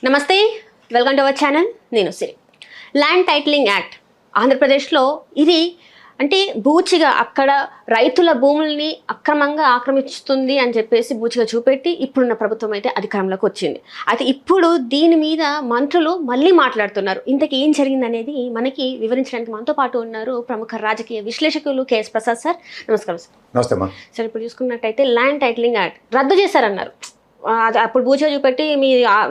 నమస్తే, welcome to our channel. నేను సిరి. Land titling act ఆంధ్రప్రదేశ్లో ఇది అంటే బూచిగా అక్కడ రైతుల భూముల్ని అక్రమంగా ఆక్రమిస్తుంది అని చెప్పేసి బూచిగా చూపెట్టి ఇప్పుడున్న ప్రభుత్వం అయితే అధికారంలోకి వచ్చింది. అయితే ఇప్పుడు దీని మీద మంత్రులు మళ్ళీ మాట్లాడుతున్నారు. ఇంతకీ ఏం జరిగింది అనేది మనకి వివరించడానికి మనతో పాటు ఉన్నారు ప్రముఖ రాజకీయ విశ్లేషకులు కేఎస్ ప్రసాద్ సార్. నమస్కారం సార్. నమస్తే అమ్మా. సార్, ఇప్పుడు చూసుకున్నట్టయితే ల్యాండ్ టైటిలింగ్ యాక్ట్ రద్దు చేశారన్నారు. అప్పుడు బూచిగా చూపెట్టి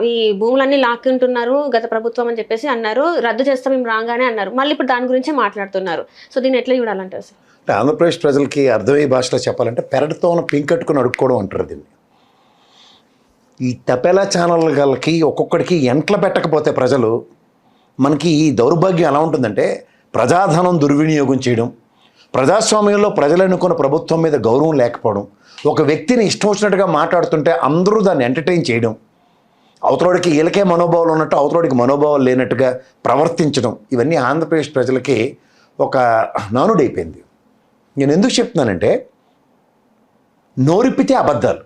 ఈ భూములన్నీ లాక్కుంటున్నారు గత ప్రభుత్వం అని చెప్పేసి అన్నారు. రద్దు చేస్తాం మేము రాగానే అన్నారు. మళ్ళీ ఇప్పుడు దాని గురించే మాట్లాడుతున్నారు. సో దీన్ని ఎట్లా చూడాలంటారు సార్? అంటే ఆంధ్రప్రదేశ్ ప్రజలకి అర్థమయ్యే భాషలో చెప్పాలంటే పెరటితో ఉన్న పింకట్టుకుని అడుక్కోవడం అంటారు దీన్ని. ఈ తపేలా ఛానల్ గలకి ఒక్కొక్కడికి ఎంట్ల పెట్టకపోతే ప్రజలు మనకి ఈ దౌర్భాగ్యం ఎలా ఉంటుందంటే ప్రజాధనం దుర్వినియోగం చేయడం, ప్రజాస్వామ్యంలో ప్రజలు ఎన్నుకున్న ప్రభుత్వం మీద గౌరవం లేకపోవడం, ఒక వ్యక్తిని ఇష్టం వచ్చినట్టుగా మాట్లాడుతుంటే అందరూ దాన్ని ఎంటర్టైన్ చేయడం, అవతలోడికి వీళ్ళకే మనోభావాలు ఉన్నట్టు అవతలోడికి మనోభావాలు లేనట్టుగా ప్రవర్తించడం, ఇవన్నీ ఆంధ్రప్రదేశ్ ప్రజలకి ఒక నానుడైపోయింది. నేను ఎందుకు చెప్తున్నానంటే నోరిప్పితే అబద్ధాలు,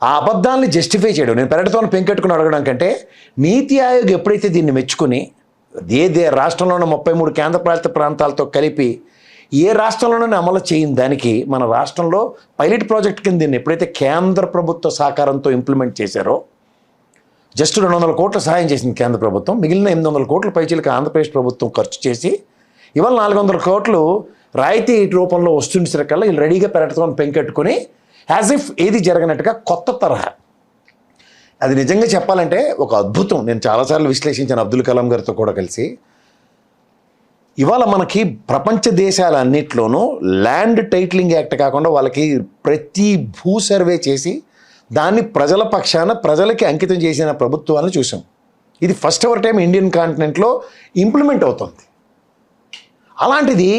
ఆ అబద్ధాలని జస్టిఫై చేయడం. నేను పెరటితో పెంకెట్టుకుని అడగడం కంటే నీతి ఆయోగ్ ఎప్పుడైతే దీన్ని మెచ్చుకొని రాష్ట్రంలో ఉన్న 33 కేంద్రపాలిత ప్రాంతాలతో కలిపి ఏ రాష్ట్రంలోనూ అమలు చేయని దానికి మన రాష్ట్రంలో పైలట్ ప్రాజెక్ట్ కింద దీన్ని ఎప్పుడైతే కేంద్ర ప్రభుత్వ సహకారంతో ఇంప్లిమెంట్ చేశారో, జస్ట్ 200 కోట్ల సహాయం చేసింది కేంద్ర ప్రభుత్వం, మిగిలిన 800 కోట్ల పైచీలకు ఆంధ్రప్రదేశ్ ప్రభుత్వం ఖర్చు చేసి ఇవాళ 400 కోట్లు రాయితీ రూపంలో వస్తుండేసరికల్లా వీళ్ళు రెడీగా పెరటుకొని పెంకెట్టుకొని యాజ్ ఇఫ్ ఏది జరగనట్టుగా కొత్త తరహా. అది నిజంగా చెప్పాలంటే ఒక అద్భుతం. నేను చాలాసార్లు విశ్లేషించాను అబ్దుల్ కలాం గారితో కూడా కలిసి. ఇవాళ మనకి ప్రపంచ దేశాలన్నింటిలోనూ ల్యాండ్ టైటిలింగ్ యాక్ట్ కాకుండా వాళ్ళకి ప్రతి భూ సర్వే చేసి దాన్ని ప్రజల పక్షాన ప్రజలకి అంకితం చేసిన ప్రభుత్వాలను చూసాం. ఇది ఫస్ట్ ఎవర్ టైం ఇండియన్ కాంటినెంట్లో ఇంప్లిమెంట్ అవుతుంది. అలాంటిది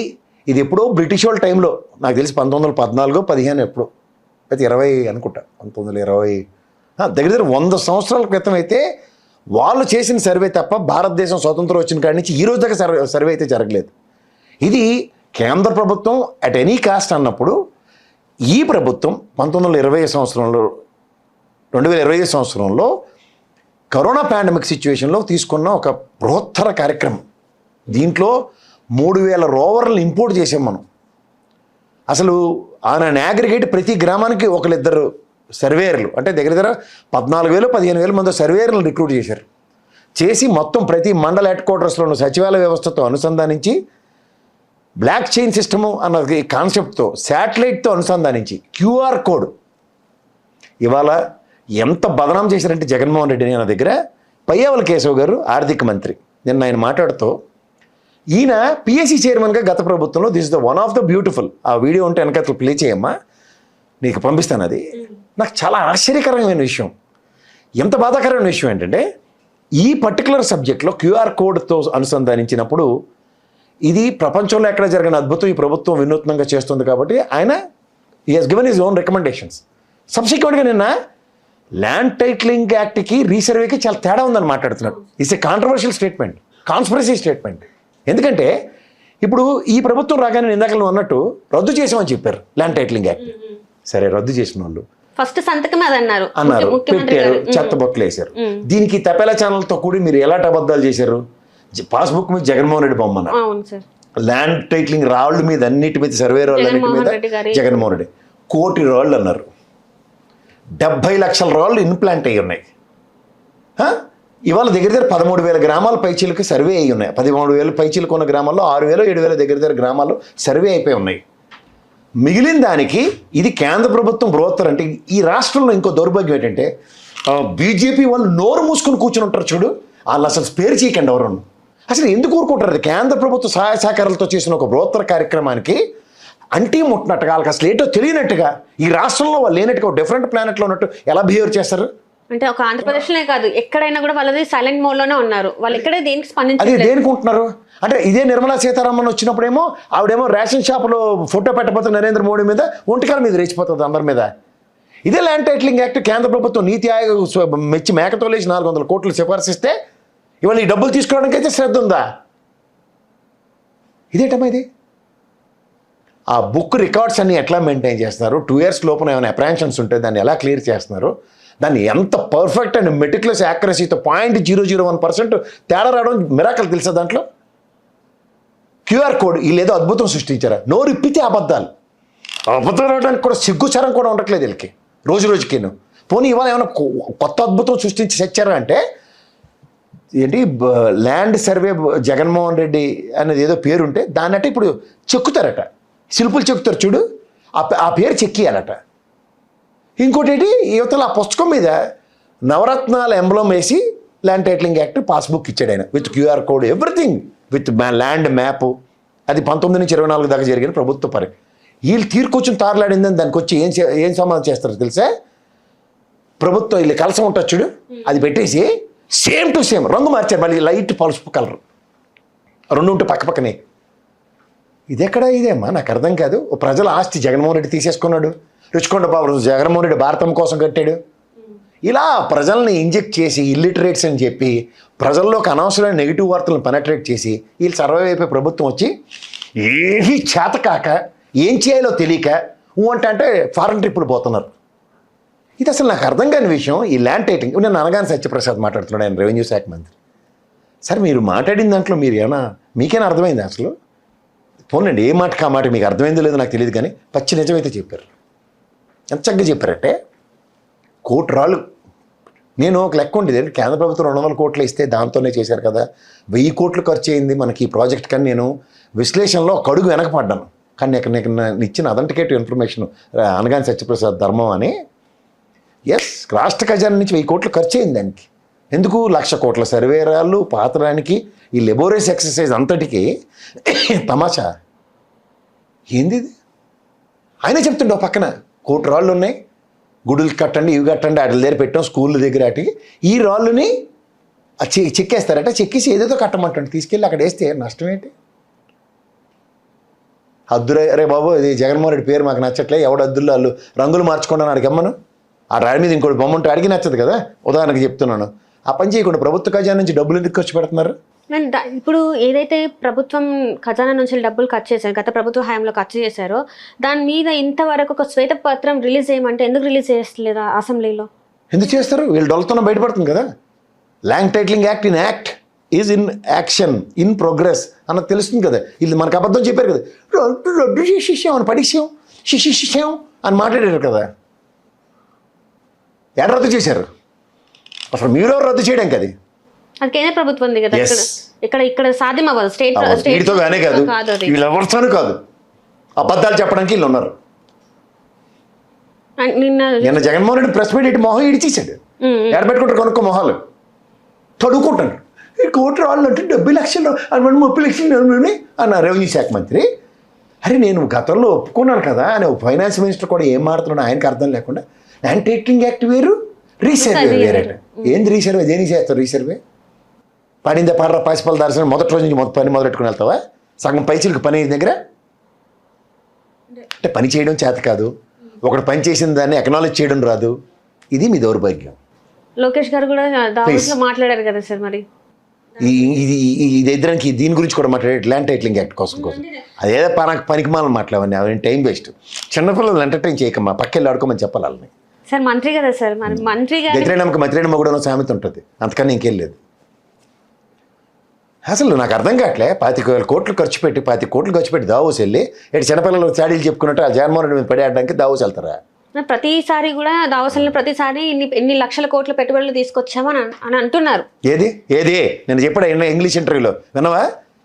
ఇది ఎప్పుడో బ్రిటిష్ వాళ్ళ టైంలో నాకు తెలిసి 1914-15 ఎప్పుడో, అయితే 20 అనుకుంటా, 1920 దగ్గర 100 సంవత్సరాల క్రితం అయితే వాళ్ళు చేసిన సర్వే తప్ప భారతదేశం స్వతంత్రం వచ్చిన కాడి నుంచి ఈ రోజు దాకా సర్వే అయితే జరగలేదు. ఇది కేంద్ర ప్రభుత్వం అట్ ఎనీ కాస్ట్ అన్నప్పుడు ఈ ప్రభుత్వం 2020 సంవత్సరంలో కరోనా పాండమిక్ సిచ్యువేషన్లో తీసుకున్న ఒక బృహత్తర కార్యక్రమం. దీంట్లో 3000 రోవర్లను ఇంపోర్ట్ చేసాం మనం. అసలు ఆన్ అగ్రిగేట్ ప్రతి గ్రామానికి ఒకరిద్దరు సర్వేయర్లు, అంటే దగ్గర 14,000-15,000 మంది సర్వేయర్లను రిక్రూట్ చేసి మొత్తం ప్రతి మండల హెడ్ క్వార్టర్స్లోనూ సచివాలయ వ్యవస్థతో అనుసంధానించి బ్లాక్ చైన్ సిస్టము అన్న కాన్సెప్ట్తో శాటిలైట్తో అనుసంధానించి క్యూఆర్ కోడ్ ఇవాళ ఎంత బదనాం చేశారంటే జగన్మోహన్ రెడ్డిని నా దగ్గర పయ్యావుల కేశవ్ గారు ఆర్థిక మంత్రి నిన్న ఆయన మాట్లాడుతూ ఈయన పిఎస్సి చైర్మన్గా గత ప్రభుత్వంలో this is the one of the beautiful, ఆ వీడియో ఉంటే వెనక ప్లే చేయమ్మా, నీకు పంపిస్తాను. అది నాకు చాలా ఆశ్చర్యకరమైన విషయం. ఎంత బాధాకరమైన విషయం ఏంటంటే ఈ పర్టికులర్ సబ్జెక్ట్లో క్యూఆర్ కోడ్తో అనుసంధానించినప్పుడు ఇది ప్రపంచంలో ఎక్కడ జరిగిన అద్భుతం ఈ ప్రభుత్వం వినూత్నంగా చేస్తుంది. కాబట్టి ఆయన he has given his own recommendations. సబ్సిక్వెంట్గా నిన్న ల్యాండ్ టైటిలింగ్ యాక్ట్కి రీసర్వేకి చాలా తేడా ఉందని మాట్లాడుతున్నాడు. It's a controversial statement, conspiracy statement. ఎందుకంటే ఇప్పుడు ఈ ప్రభుత్వం రాగానే ఇందాక నువ్వు అన్నట్టు రద్దు చేసామని చెప్పారు ల్యాండ్ టైటిలింగ్ యాక్ట్. సరే, రద్దు చేసిన వాళ్ళు ఫస్ట్ సంతకం అన్నారు, పెట్టారు, చెత్త బొక్కలు వేశారు. దీనికి తపేలా ఛానల్తో కూడి మీరు ఎలాంటి అబద్ధాలు చేశారు? పాస్బుక్ మీద జగన్మోహన్ రెడ్డి బొమ్మన్నారు, ల్యాండ్ టైటిలింగ్ రాళ్ళు మీద అన్నిటి మీద సర్వే రాళ్ళు అన్నిటి మీద జగన్మోహన్ రెడ్డి, 1 కోటి రాళ్ళు అన్నారు. 70 లక్షల రాళ్ళు ఇన్ప్లాంట్ అయ్యి ఉన్నాయి. ఇవాళ దగ్గర 13,000 గ్రామాల పైచీలకు సర్వే అయ్యి ఉన్నాయి. 13,000 పైచీలకు ఉన్న గ్రామాల్లో 6,000-7,000 దగ్గర గ్రామాల్లో సర్వే అయిపోయి ఉన్నాయి. మిగిలిన దానికి ఇది కేంద్ర ప్రభుత్వం బృహత్తర. అంటే ఈ రాష్ట్రంలో ఇంకో దౌర్భాగ్యం ఏంటంటే బీజేపీ వాళ్ళు నోరు మూసుకొని కూర్చుని ఉంటారు చూడు, వాళ్ళు అసలు స్పేర్ చేయకండి ఎవరు. అసలు ఎందుకు ఊరుకుంటారు? అది కేంద్ర ప్రభుత్వ సహాయ సహకారాలతో చేసిన ఒక బృహత్తర కార్యక్రమానికి అంటీ ముట్టినట్టుగా, వాళ్ళకి అసలు ఏంటో తెలియనట్టుగా, ఈ రాష్ట్రంలో వాళ్ళు లేనట్టుగా డిఫరెంట్ ప్లానెట్లో ఉన్నట్టు ఎలా బిహేవ్ చేస్తారు? అంటే ఒక ఆంధ్రప్రదేశ్లోనే కాదు, ఎక్కడైనా కూడా వాళ్ళది సైలెంట్ మోడ్లోనే ఉన్నారు. వాళ్ళు ఇక్కడే దేనికి అది దేనికి ఉంటున్నారు అంటే ఇదే నిర్మలా సీతారామన్ వచ్చినప్పుడేమో ఆవిడేమో రేషన్ షాపులో ఫోటో పెట్టబోతున్న నరేంద్ర మోడీ మీద ఒంటికాల మీద రెచ్చిపోతుంది అందరి మీద. ఇదే ల్యాండ్ టైటిలింగ్ యాక్ట్ కేంద్ర ప్రభుత్వం నీతి ఆయోగ్ మెచ్చి మేకతోలేసి 400 కోట్లు సిఫార్సిస్తే ఇవాళ ఈ డబ్బులు తీసుకోవడానికి అయితే శ్రద్ధ ఉందా? ఇదేటమ్మా ఇది? ఆ బుక్ రికార్డ్స్ అన్ని ఎట్లా మెయింటైన్ చేస్తున్నారు? 2 years లోపల ఏమైనా అప్రాన్షన్స్ ఉంటే దాన్ని ఎలా క్లియర్ చేస్తున్నారు? దాన్ని ఎంత పర్ఫెక్ట్ అండ్ మెటిక్యులస్ యాక్యురసీతో 0.001% తేడా రావడం మిరాకల్ తెలుసా దాంట్లో. క్యూఆర్ కోడ్ వీళ్ళేదో అద్భుతం సృష్టించారా, నోరు ఇప్పితే అబద్ధాలు రావడానికి కూడా సిగ్గుచరం కూడా ఉండట్లేదు వీళ్ళకి రోజు రోజుకిను. పోనీ ఇవాళ ఏమైనా కొత్త అద్భుతం సృష్టించి తెచ్చారా అంటే ఏంటి ల్యాండ్ సర్వే జగన్మోహన్ రెడ్డి అనేది ఏదో పేరుంటే దాన్ని అంటే ఇప్పుడు చెక్కుతారట, శిల్పులు చెక్కుతారు చూడు, ఆ పేరు చెక్కియాలట. ఇంకోటి ఏంటి యువతల ఆ పుస్తకం మీద నవరత్నాల ఎంబ్లం వేసి ల్యాండ్ టైటిలింగ్ యాక్ట్ పాస్బుక్ ఇచ్చాడు ఆయన with QR code everything with land map. అది 19 నుంచి 24 దాకా జరిగిన ప్రభుత్వ పని. వీళ్ళు తీరుకొచ్చిన తారలాడిందని దానికి వచ్చి ఏం సమాధానం చేస్తారు తెలుసా, ప్రభుత్వం వీళ్ళు కలసం ఉంటుంది చూడు అది పెట్టేసి సేమ్ టు సేమ్ రంగు మార్చారు, మళ్ళీ లైట్ పలుపు కలర్ 2 ఉంటే పక్క పక్కనే. ఇదేమ్మా నాకు అర్థం కాదు. ప్రజల ఆస్తి జగన్మోహన్ రెడ్డి తీసేసుకున్నాడు, రుచికొండ బాబు జగన్మోహన్ రెడ్డి భారతం కోసం కట్టాడు. ఇలా ప్రజల్ని ఇంజెక్ట్ చేసి ఇల్లిటరేట్స్ అని చెప్పి ప్రజల్లోకి అనవసరమైన నెగిటివ్ వార్తలను పెనట్రేట్ చేసి వీళ్ళు సర్వే అయిపోయి ప్రభుత్వం వచ్చి ఏమీ చేతకాక ఏం చేయాలో తెలియక అంటే ఫారెన్ ట్రిప్పులు పోతున్నారు. ఇది అసలు నాకు అర్థం కాని విషయం. ఈ ల్యాండ్ టైటిలింగ్ నేను అనగానే సత్యప్రసాద్ మాట్లాడుతున్నాడు, ఆయన రెవెన్యూ శాఖ మంత్రి. సార్ మీరు మాట్లాడిన దాంట్లో మీకేనా అర్థమైంది అసలు? పోనండి ఏ మాటకి ఆ మాట మీకు అర్థమైందో లేదో నాకు తెలియదు, కానీ పచ్చి నిజమైతే చెప్పారు. ఎంత చక్కగా చెప్పారంటే కోటి రాళ్ళు. నేను ఒక లెక్క ఉండేది, కేంద్ర ప్రభుత్వం 200 కోట్లు ఇస్తే దాంతోనే చేశారు కదా, 1000 కోట్లు ఖర్చు అయింది మనకి ఈ ప్రాజెక్ట్. కానీ నేను విశ్లేషణలో ఒక అడుగు వెనకపడ్డాను. కానీ నీకు ఇచ్చిన అథెంటికేటివ్ ఇన్ఫర్మేషన్ అనగానే సత్యప్రసాద్ ధర్మం అని, ఎస్ రాష్ట్ర ఖజానా నుంచి 1000 కోట్లు ఖర్చు అయింది దానికి. ఎందుకు 1,00,000 కోట్ల సర్వేరాళ్ళు పాతడానికి ఈ లెబోరియస్ ఎక్సర్సైజ్ అంతటికి తమాషా ఏంది ఇది? ఆయనే చెప్తుండే పక్కన కోటి రాళ్ళు ఉన్నాయి, గుడులు కట్టండి ఇవి కట్టండి వాటి దగ్గర పెట్టాం స్కూళ్ళ దగ్గర వాటికి. ఈ రాళ్ళుని చెక్కేస్తారట, చెక్కేసి ఏదేదో కట్టమంటాడు, తీసుకెళ్ళి అక్కడ వేస్తే నష్టం ఏంటి? అద్దురే అరే బాబు ఇది జగన్మోహన్ రెడ్డి పేరు మాకు నచ్చట్లే, ఎవడు అద్దుల్లో వాళ్ళు రంగులు మార్చుకున్నాను అడిగి అమ్మను, ఆ రాడి మీద ఇంకోటి బొమ్మ ఉంటే అడిగి నచ్చదు కదా. ఉదాహరణకు చెప్తున్నాను, ఆ పని చేయకుండా ప్రభుత్వ ఖజానా నుంచి డబ్బులు ఎందుకు ఖర్చు పెడుతున్నారు? ఇప్పుడు ఏదైతే ప్రభుత్వం ఖజానా నుంచి డబ్బులు ఖర్చు చేశారు, గత ప్రభుత్వ హయాంలో ఖర్చు చేశారో దాని మీద ఇంతవరకు ఒక శ్వేతపత్రం రిలీజ్ చేయమంటే ఎందుకు రిలీజ్ చేస్తలేదా అసెంబ్లీలో? ఎందుకు చేస్తారు? వీళ్ళు డొలతనం బయటపడుతుంది కదా. Land titling act is in action in progress అన్నది తెలుస్తుంది కదా. ఇది మనకు అబద్ధం చెప్పారు కదా, రద్దు చేసేసాం అని పడిసాం శిష్యం అని మాట్లాడారు కదా. ఎక్కడ రద్దు చేశారు అసలు? మీరు రద్దు చేయడం కదా, అది కేంద్ర ప్రభుత్వం కదా. ఇక్కడ సాధ్యం అవ్వదు. వీటితో కానీ కాదు, వీళ్ళు ఎవరితోనూ కాదు, అబద్ధాలు చెప్పడానికి వీళ్ళు ఉన్నారు. నిన్న జగన్మోహన్ రెడ్డి ప్రెస్ మీట్ మొహం ఇడిచేసాడు, ఎడబెట్టుకుంటారు కొనుక్కో మొహాలు తడుకుంటారు. కోటి రాళ్ళు అంటే 70 లక్షలు 30 లక్షలు అన్న రెవెన్యూ శాఖ మంత్రి. అరే నేను గతంలో ఒప్పుకున్నాను కదా అని ఫైనాన్స్ మినిస్టర్ కూడా ఏం మాడుతున్నాడు ఆయనకు అర్థం లేకుండా. ల్యాండ్ టైటిలింగ్ యాక్ట్ వేరు, రీసర్వే వేరేట. ఏంది రీసర్వే? దేనికి చేస్తారు రీసర్వే? పడిందే పాడరా పాసిపల్ దర్శనం మొదటి రోజు నుంచి పని మొదలెట్టుకుని వెళ్తావా? సగం పైసలకు పని దగ్గర అంటే పని చేయడం చేత కాదు, ఒకటి పని చేసిన దాన్ని అక్నాలెడ్జ్ చేయడం రాదు. ఇది మీ దౌర్భాగ్యం. లోకేష్ గారు కూడా దావోస్లో మాట్లాడారు కదా సార్. మరి ఇది ఇద్దరికి దీని గురించి కూడా మాట్లాడే ల్యాండ్ టైటిలింగ్ యాక్ట్ కోసం అదేదో పనికి మాలని మాట్లాడవని అవన్నీ టైం వేస్ట్. చిన్నపిల్లలు ఎంటర్టైన్ చేయకమ్మా, పక్కెళ్ళి ఆడుకోమని చెప్పాలి వాళ్ళని. సార్ మంత్రి కదా సార్, మంత్రి గారు వ్యతిరేనమ్మకి మంత్రినమ్మ కూడా సామెత ఉంటుంది, అంతకన్నా ఇంకేం లేదు. అసలు నాకు అర్థం కావట్లే. 25,000 కోట్లు ఖర్చు పెట్టి 25 కోట్లు ఖర్చు పెట్టి దావోస్ వెళ్ళి ఇటు చిన్నపిల్లలు చాడీలు చెప్పుకున్నట్టు ఆ జగన్మోహన్ రెడ్డి మీద పడేయడానికి దావోస్ వెళ్తారా? ప్రతిసారి కూడా దావోస్లో ప్రతిసారి ఇన్ని లక్షల కోట్ల పెట్టుబడులు తీసుకొచ్చామని అని అంటున్నారు. ఏది నేను చెప్పాడు ఇంగ్లీష్ ఇంటర్వ్యూలో విన్నావా?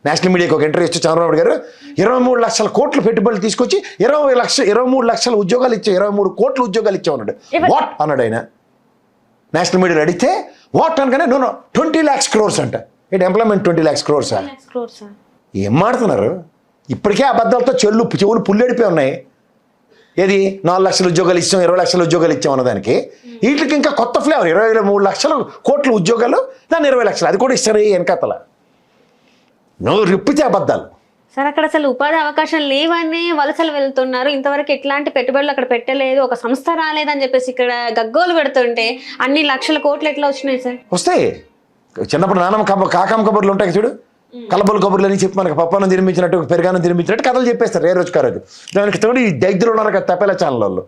నేషనల్ మీడియాకి ఒక ఇంటర్వ్యూ ఇచ్చి చంద్రబాబు గారు 23 లక్షల కోట్ల పెట్టుబడులు తీసుకొచ్చి 23 లక్షల ఉద్యోగాలు ఇచ్చావు, 23 కోట్ల ఉద్యోగాలు ఇచ్చావు అన్నాడు. వాట్ అన్నాడు ఆయన. నేషనల్ మీడియాలో అడిగితే వాట్ అనగానే 20 lakhs crores అంట. ఏంటి ఎంప్లాయ్మెంట్ 20 lakhs crores? ఏం మాడుతున్నారు? ఇప్పటికే అబద్ధాలతో చెవులు పుల్లెడిపోయి ఉన్నాయి. ఏది 4 లక్షల ఉద్యోగాలు ఇచ్చాం, 20 లక్షల ఉద్యోగాలు ఇచ్చాం అన్నదానికి వీటికి ఇంకా కొత్త ఫ్లేవర్ 23 లక్షల కోట్ల ఉద్యోగాలు, దాన్ని 20 లక్షలు అది కూడా ఇస్తారు వెనకాతల. నువ్వు రిప్పితే అబద్ధాలు. సార్ అక్కడ అసలు ఉపాధి అవకాశాలు లేవని వలసలు వెళ్తున్నారు, ఇంతవరకు ఎట్లాంటి పెట్టుబడులు అక్కడ పెట్టలేదు, ఒక సంస్థ రాలేదని చెప్పేసి ఇక్కడ గగ్గోలు పెడుతుంటే అన్ని లక్షల కోట్లు ఎట్లా వచ్చినాయి సార్? వస్తాయి. చిన్నప్పుడు నానమ్మ కాకమ్మ కబుర్లు ఉంటాయి చూడు, కలబులు కబుర్లు అని చెప్పి మనకు పప్పానం తినిపించినట్టు పెరుగానం తినిపించినట్టు కథలు చెప్పేస్తారు ఏ రోజు కారోజు. దానికి తోడు ఈ దైద్యులు ఉన్నారు కదా తపేలా ఛానల్ వాళ్ళు,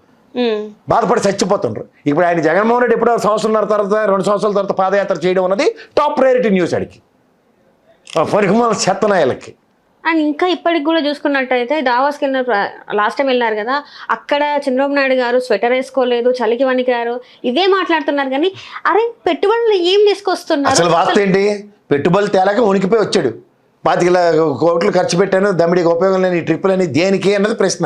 బాధపడి చచ్చిపోతుండ్రు. ఇప్పుడు ఆయన జగన్మోహన్ రెడ్డి ఎప్పుడో సంవత్సరంన్నర తర్వాత 2 సంవత్సరాల తర్వాత పాదయాత్ర చేయడం అన్నది టాప్ ప్రయారిటీ న్యూస్ అడిగి పరిగమల చెత్తనాయలకి. అండ్ ఇంకా ఇప్పటికి కూడా చూసుకున్నట్టయితే దావాస్కి వెళ్ళిన లాస్ట్ టైం వెళ్ళారు కదా, అక్కడ చంద్రబాబు నాయుడు గారు స్వెటర్ వేసుకోలేదు, చలికి వణికారు, ఇదే మాట్లాడుతున్నారు. కానీ అరే పెట్టుబడులు ఏం తీసుకొస్తున్నారు? అసలు వార్త ఏంటి? పెట్టుబడులు తేలాక ఉనికిపోయి వచ్చాడు. 25 కోట్లు ఖర్చు పెట్టాను, దమ్మిడికి ఉపయోగం లేని ఈ ట్రిప్పులని దేనికి అన్నది ప్రశ్న.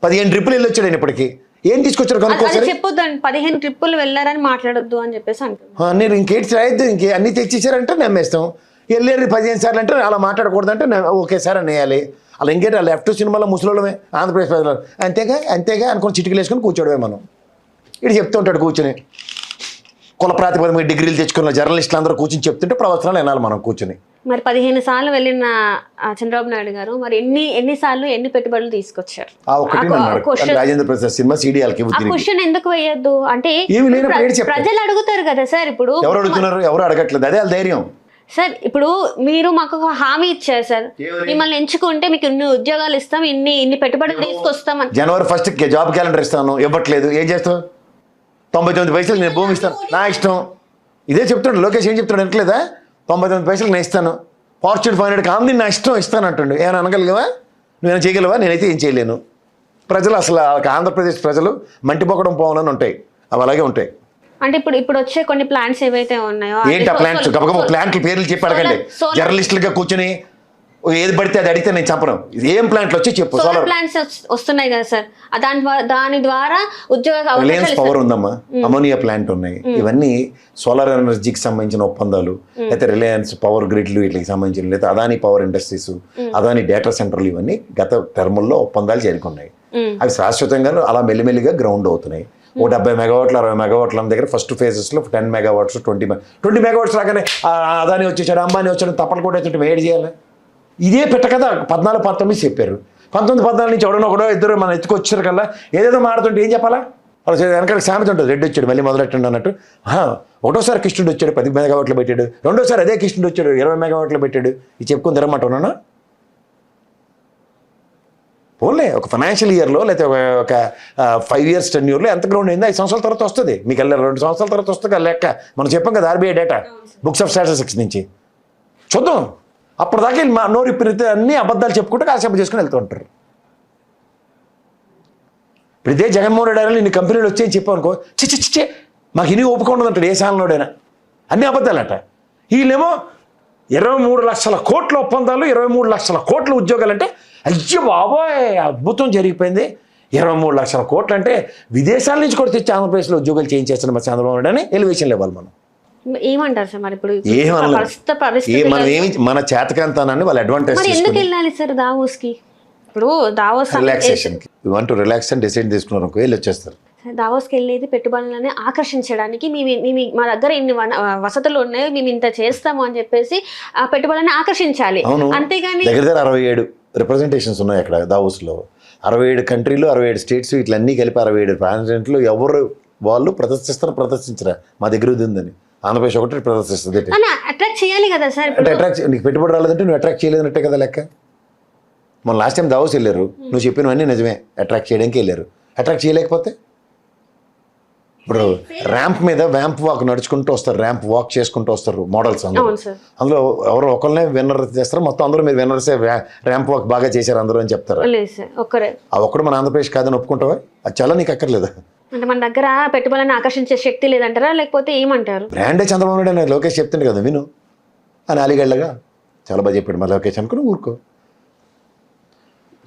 15 ట్రిప్పులు వెళ్ళి వచ్చాడు ఆయన ఇప్పటికి. ఏం తీసుకొచ్చారు కనుక్కోసారి చెప్పొద్దండి. 15 ట్రిప్పులు వెళ్ళారని మాట్లాడొద్దు అని చెప్పేసి అంటున్నారు. నేను ఇంకేంటి రాయొద్దు, ఇంకే అన్ని తెచ్చిచ్చారంటే నమ్మేస్తాం. వెళ్ళారు 15 సార్లు అంటే అలా మాట్లాడకూడదంటే ఓకే సార్ అనేయాలి. అలా ఇంకేంటి లెఫ్ట్ సినిమాలో ముసలోళ్ళమే ఆంధ్రప్రదేశ్ ప్రజలు అంతేగా అనుకుని చిటికలు వేసుకొని కూర్చోడమే. మనం ఇటు చెప్తూ ఉంటాడు కూర్చొని, కుల ప్రాతిపదిక డిగ్రీలు తెచ్చుకున్న జర్నలిస్టులు అందరూ కూర్చొని చెప్తుంటే ప్రవచనాలు వినాలి మనం కూర్చొని. మరి 15 సార్లు వెళ్ళిన చంద్రబాబు నాయుడు గారు మరి ఎన్నిసార్లు ఎన్ని పెట్టుబడులు తీసుకొచ్చారు? రాజేంద్ర ప్రసాద్ సినిమా సీడీఎల్కి క్వశ్చన్ ఎందుకు వేయద్దు అంటే ప్రజలు అడుగుతారు కదా సార్. ఇప్పుడు ఎవరు అడుగుతున్నారు? ఎవరు అడగట్లేదు. అదే వాళ్ళ ధైర్యం సార్. ఇప్పుడు మీరు మాకు ఒక హామీ ఇచ్చారు సార్, మిమ్మల్ని ఎంచుకుంటే మీకు ఇన్ని ఉద్యోగాలు ఇస్తాం, ఇన్ని పెట్టుబడులు తీసుకొస్తాం. జనవరి 1 జాబ్ క్యాలెండర్ ఇస్తాను, ఇవ్వట్లేదు. ఏం చేస్తావు? 99 పైసలు నేను భూమి ఇస్తాను, నా ఇష్టం. ఇదే చెప్తాడు లోకేష్. ఏం చెప్తాడు అనట్లేదా? 99 పైసలు నేను ఇస్తాను, ఫార్చ్యూన్ 500 కాంది నా ఇష్టం ఇస్తాను అంటుండు. ఏమైనా అనగలిగవా? నువ్వేమైనా చేయగలవా? నేనైతే ఏం చేయలేను. ప్రజలు అసలు ఆంధ్రప్రదేశ్ ప్రజలు మంటిపోకడం పోవాలని ఉంటాయి, అవి అలాగే ఉంటాయి. అంటే ఇప్పుడు వచ్చే కొన్ని ప్లాంట్స్ ఏవైతే ఉన్నాయో ఏంటి ఆ ప్లాంట్స్? గబగబా ప్లాంట్ల పేర్లు చెప్పి అడగండి. జర్నలిస్టులుగా కూర్చొని ఏది పడితే అది అడిగితే నేను చెప్పను. ఏం ప్లాంట్లు వచ్చి చెప్పు. సోలార్ ప్లాంట్స్ వస్తున్నాయి కదా సార్, దాని ద్వారా ఉద్యోగ రిలయన్స్ పవర్ ఉందమ్మా, అమోనియా ప్లాంట్ ఉన్నాయి. ఇవన్నీ సోలార్ ఎనర్జీకి సంబంధించిన ఒప్పందాలు, అయితే రిలయన్స్ పవర్ గ్రిడ్లు వీటికి సంబంధించిన, లేదా Adani power industries, Adani data సెంటర్లు, ఇవన్నీ గత టర్ముల్లో ఒప్పందాలు చేరుకున్నాయి. అవి శాశ్వతంగా అలా మెల్లిమెల్లిగా గ్రౌండ్ అవుతున్నాయి. 70 మెగావాట్లు 60 మెగావాట్ల దగ్గర ఫస్ట్ ఫేజెస్లో 10 మెగావాట్స్ 20 మెగావాట్స్ రాగానే అదాని వచ్చేసాడు, అంబానీ వచ్చాడు, తప్పలు కూడా వచ్చి వేడి చేయాలి. ఇదే పెట్ట కదా 14-19 చెప్పారు. 19-14 నుంచి ఎవడనో కూడా ఇద్దరు మన ఎత్తుకొచ్చారు కల్లా ఏదేదో మాడుతుంటే ఏం చెప్పాలా? వాళ్ళు వెనకాల సామెత ఉంటుంది, రెడ్డి వచ్చాడు మళ్ళీ మొదలెట్టండి అన్నట్టు. ఒకటోసారి కృష్ణుడు వచ్చాడు 10 మెగావాట్లు పెట్టాడు, రెండోసారి అదే కృష్ణుడు వచ్చాడు 20 మెగావాట్లు పెట్టాడు. ఇది చెప్పుకొని తిరగమంటున్నాను. పోన్లే ఒక ఫైనాన్షియల్ ఇయర్లో లేకపోతే ఒక 5 years టెన్యూర్లో ఎంత గ్రౌండ్ అయిందో 5 సంవత్సరాల తర్వాత వస్తుంది. మీకు 2 సంవత్సరాల తర్వాత వస్తుంది లెక్క. మనం చెప్పాం కదా RBI data books of statistics నుంచి చూద్దాం. అప్పటిదాకా మా నోరు ఇప్పితే అన్ని అబద్ధాలు చెప్పుకుంటే కాసేపు చేసుకుని వెళ్తూ ఉంటారు. ఇప్పుడు ఇదే జగన్మోహన్ రెడ్డి గారు ఇన్ని కంపెనీలు వచ్చాయని చెప్పావు అనుకో, చిచ్చే మాకు ఇన్ని ఒప్పుకుండా అంటాడు ఏ ఛానల్లోడైనా. అన్ని అబద్ధాలట. వీళ్ళేమో 23 లక్షల కోట్ల ఒప్పందాలు, 23 లక్షల కోట్ల ఉద్యోగాలు అంటే అయ్యో బాబోయ్ అద్భుతం జరిగిపోయింది. 23 లక్షల కోట్లు అంటే విదేశాల నుంచి కూడా తెచ్చి ఆంధ్రప్రదేశ్లో ఉద్యోగాలు చేయించేస్తున్న మా చంద్రబాబు నాయుడు అని ఎలివేషన్ ఇవ్వాలి మనం. ఏమంటారు సార్ మరి? ఇప్పుడు మన చేతకాంతానాన్ని వాళ్ళు అడ్వాంటేజ్ ఎందుకు వెళ్ళాలి సార్ దావోస్కి? ఇప్పుడు దావోస్ రిలాక్సేషన్కి రిలాక్స్ అని డిసైడ్ తీసుకున్నారు అనుకో, వెళ్ళి వచ్చేస్తారు. దావోస్కి వెళ్ళేది పెట్టుబడులని ఆకర్షించడానికి. మా దగ్గర ఇన్ని వసతులు ఉన్నాయి, మేము ఇంత చేస్తాము అని చెప్పేసి ఆ పెట్టుబడులని ఆకర్షించాలి. అంతేగాని దగ్గర 67 రిప్రజెంటేషన్స్ ఉన్నాయి అక్కడ దావోస్లో. 67 కంట్రీలు, 67 స్టేట్స్, ఇట్లన్నీ కలిపి 67 ప్రెసిడెంట్లు. ఎవరు వాళ్ళు ప్రదర్శించరా మా దగ్గర ఇది ఉందని. ఆంధ్రప్రదేశ్ ఒకటి ప్రదర్శిస్తుంది. అట్రాక్ట్ చేయాలి కదా సార్. అంటే అట్రాక్ట్ నీకు పెట్టుబడి రాలేదంటే నువ్వు అట్రాక్ట్ చేయలేదన్నట్టే కదా లెక్క. మన లాస్ట్ టైం దావోస్ వెళ్ళారు, నువ్వు చెప్పినవన్నీ నిజమే, అట్రాక్ట్ చేయడానికి వెళ్ళారు. అట్రాక్ట్ చేయలేకపోతే ఇప్పుడు ర్యాంప్ మీద వ్యాంప్ వాక్ నడుచుకుంటూ వస్తారు, ర్యాంప్ వాక్ చేసుకుంటూ వస్తారు మోడల్స్. అందులో ఎవరో ఒకరినే విన్నర్ చేస్తారు, మొత్తం అందరూ మీరు విన్నర్సే, ర్యాంప్ వాక్ బాగా చేశారు అందరూ అని చెప్తారు. ఆ ఒక్కడు మన ఆంధ్రప్రదేశ్ కాదని ఒప్పుకుంటావా? అది చాలా నీకు అక్కర్లేదు. అంటే మన దగ్గర పెట్టుబడులను ఆకర్షించే శక్తి లేదంటారా, లేకపోతే ఏమంటారు? బ్రాండే చంద్రబాబు నాయుడు లోకేష్ చెప్తుండే కదా విను అని అలిగళ్ళగా చాలా బాగా చెప్పాడు. మరి లోకేష్ అనుకుని ఊరుకో.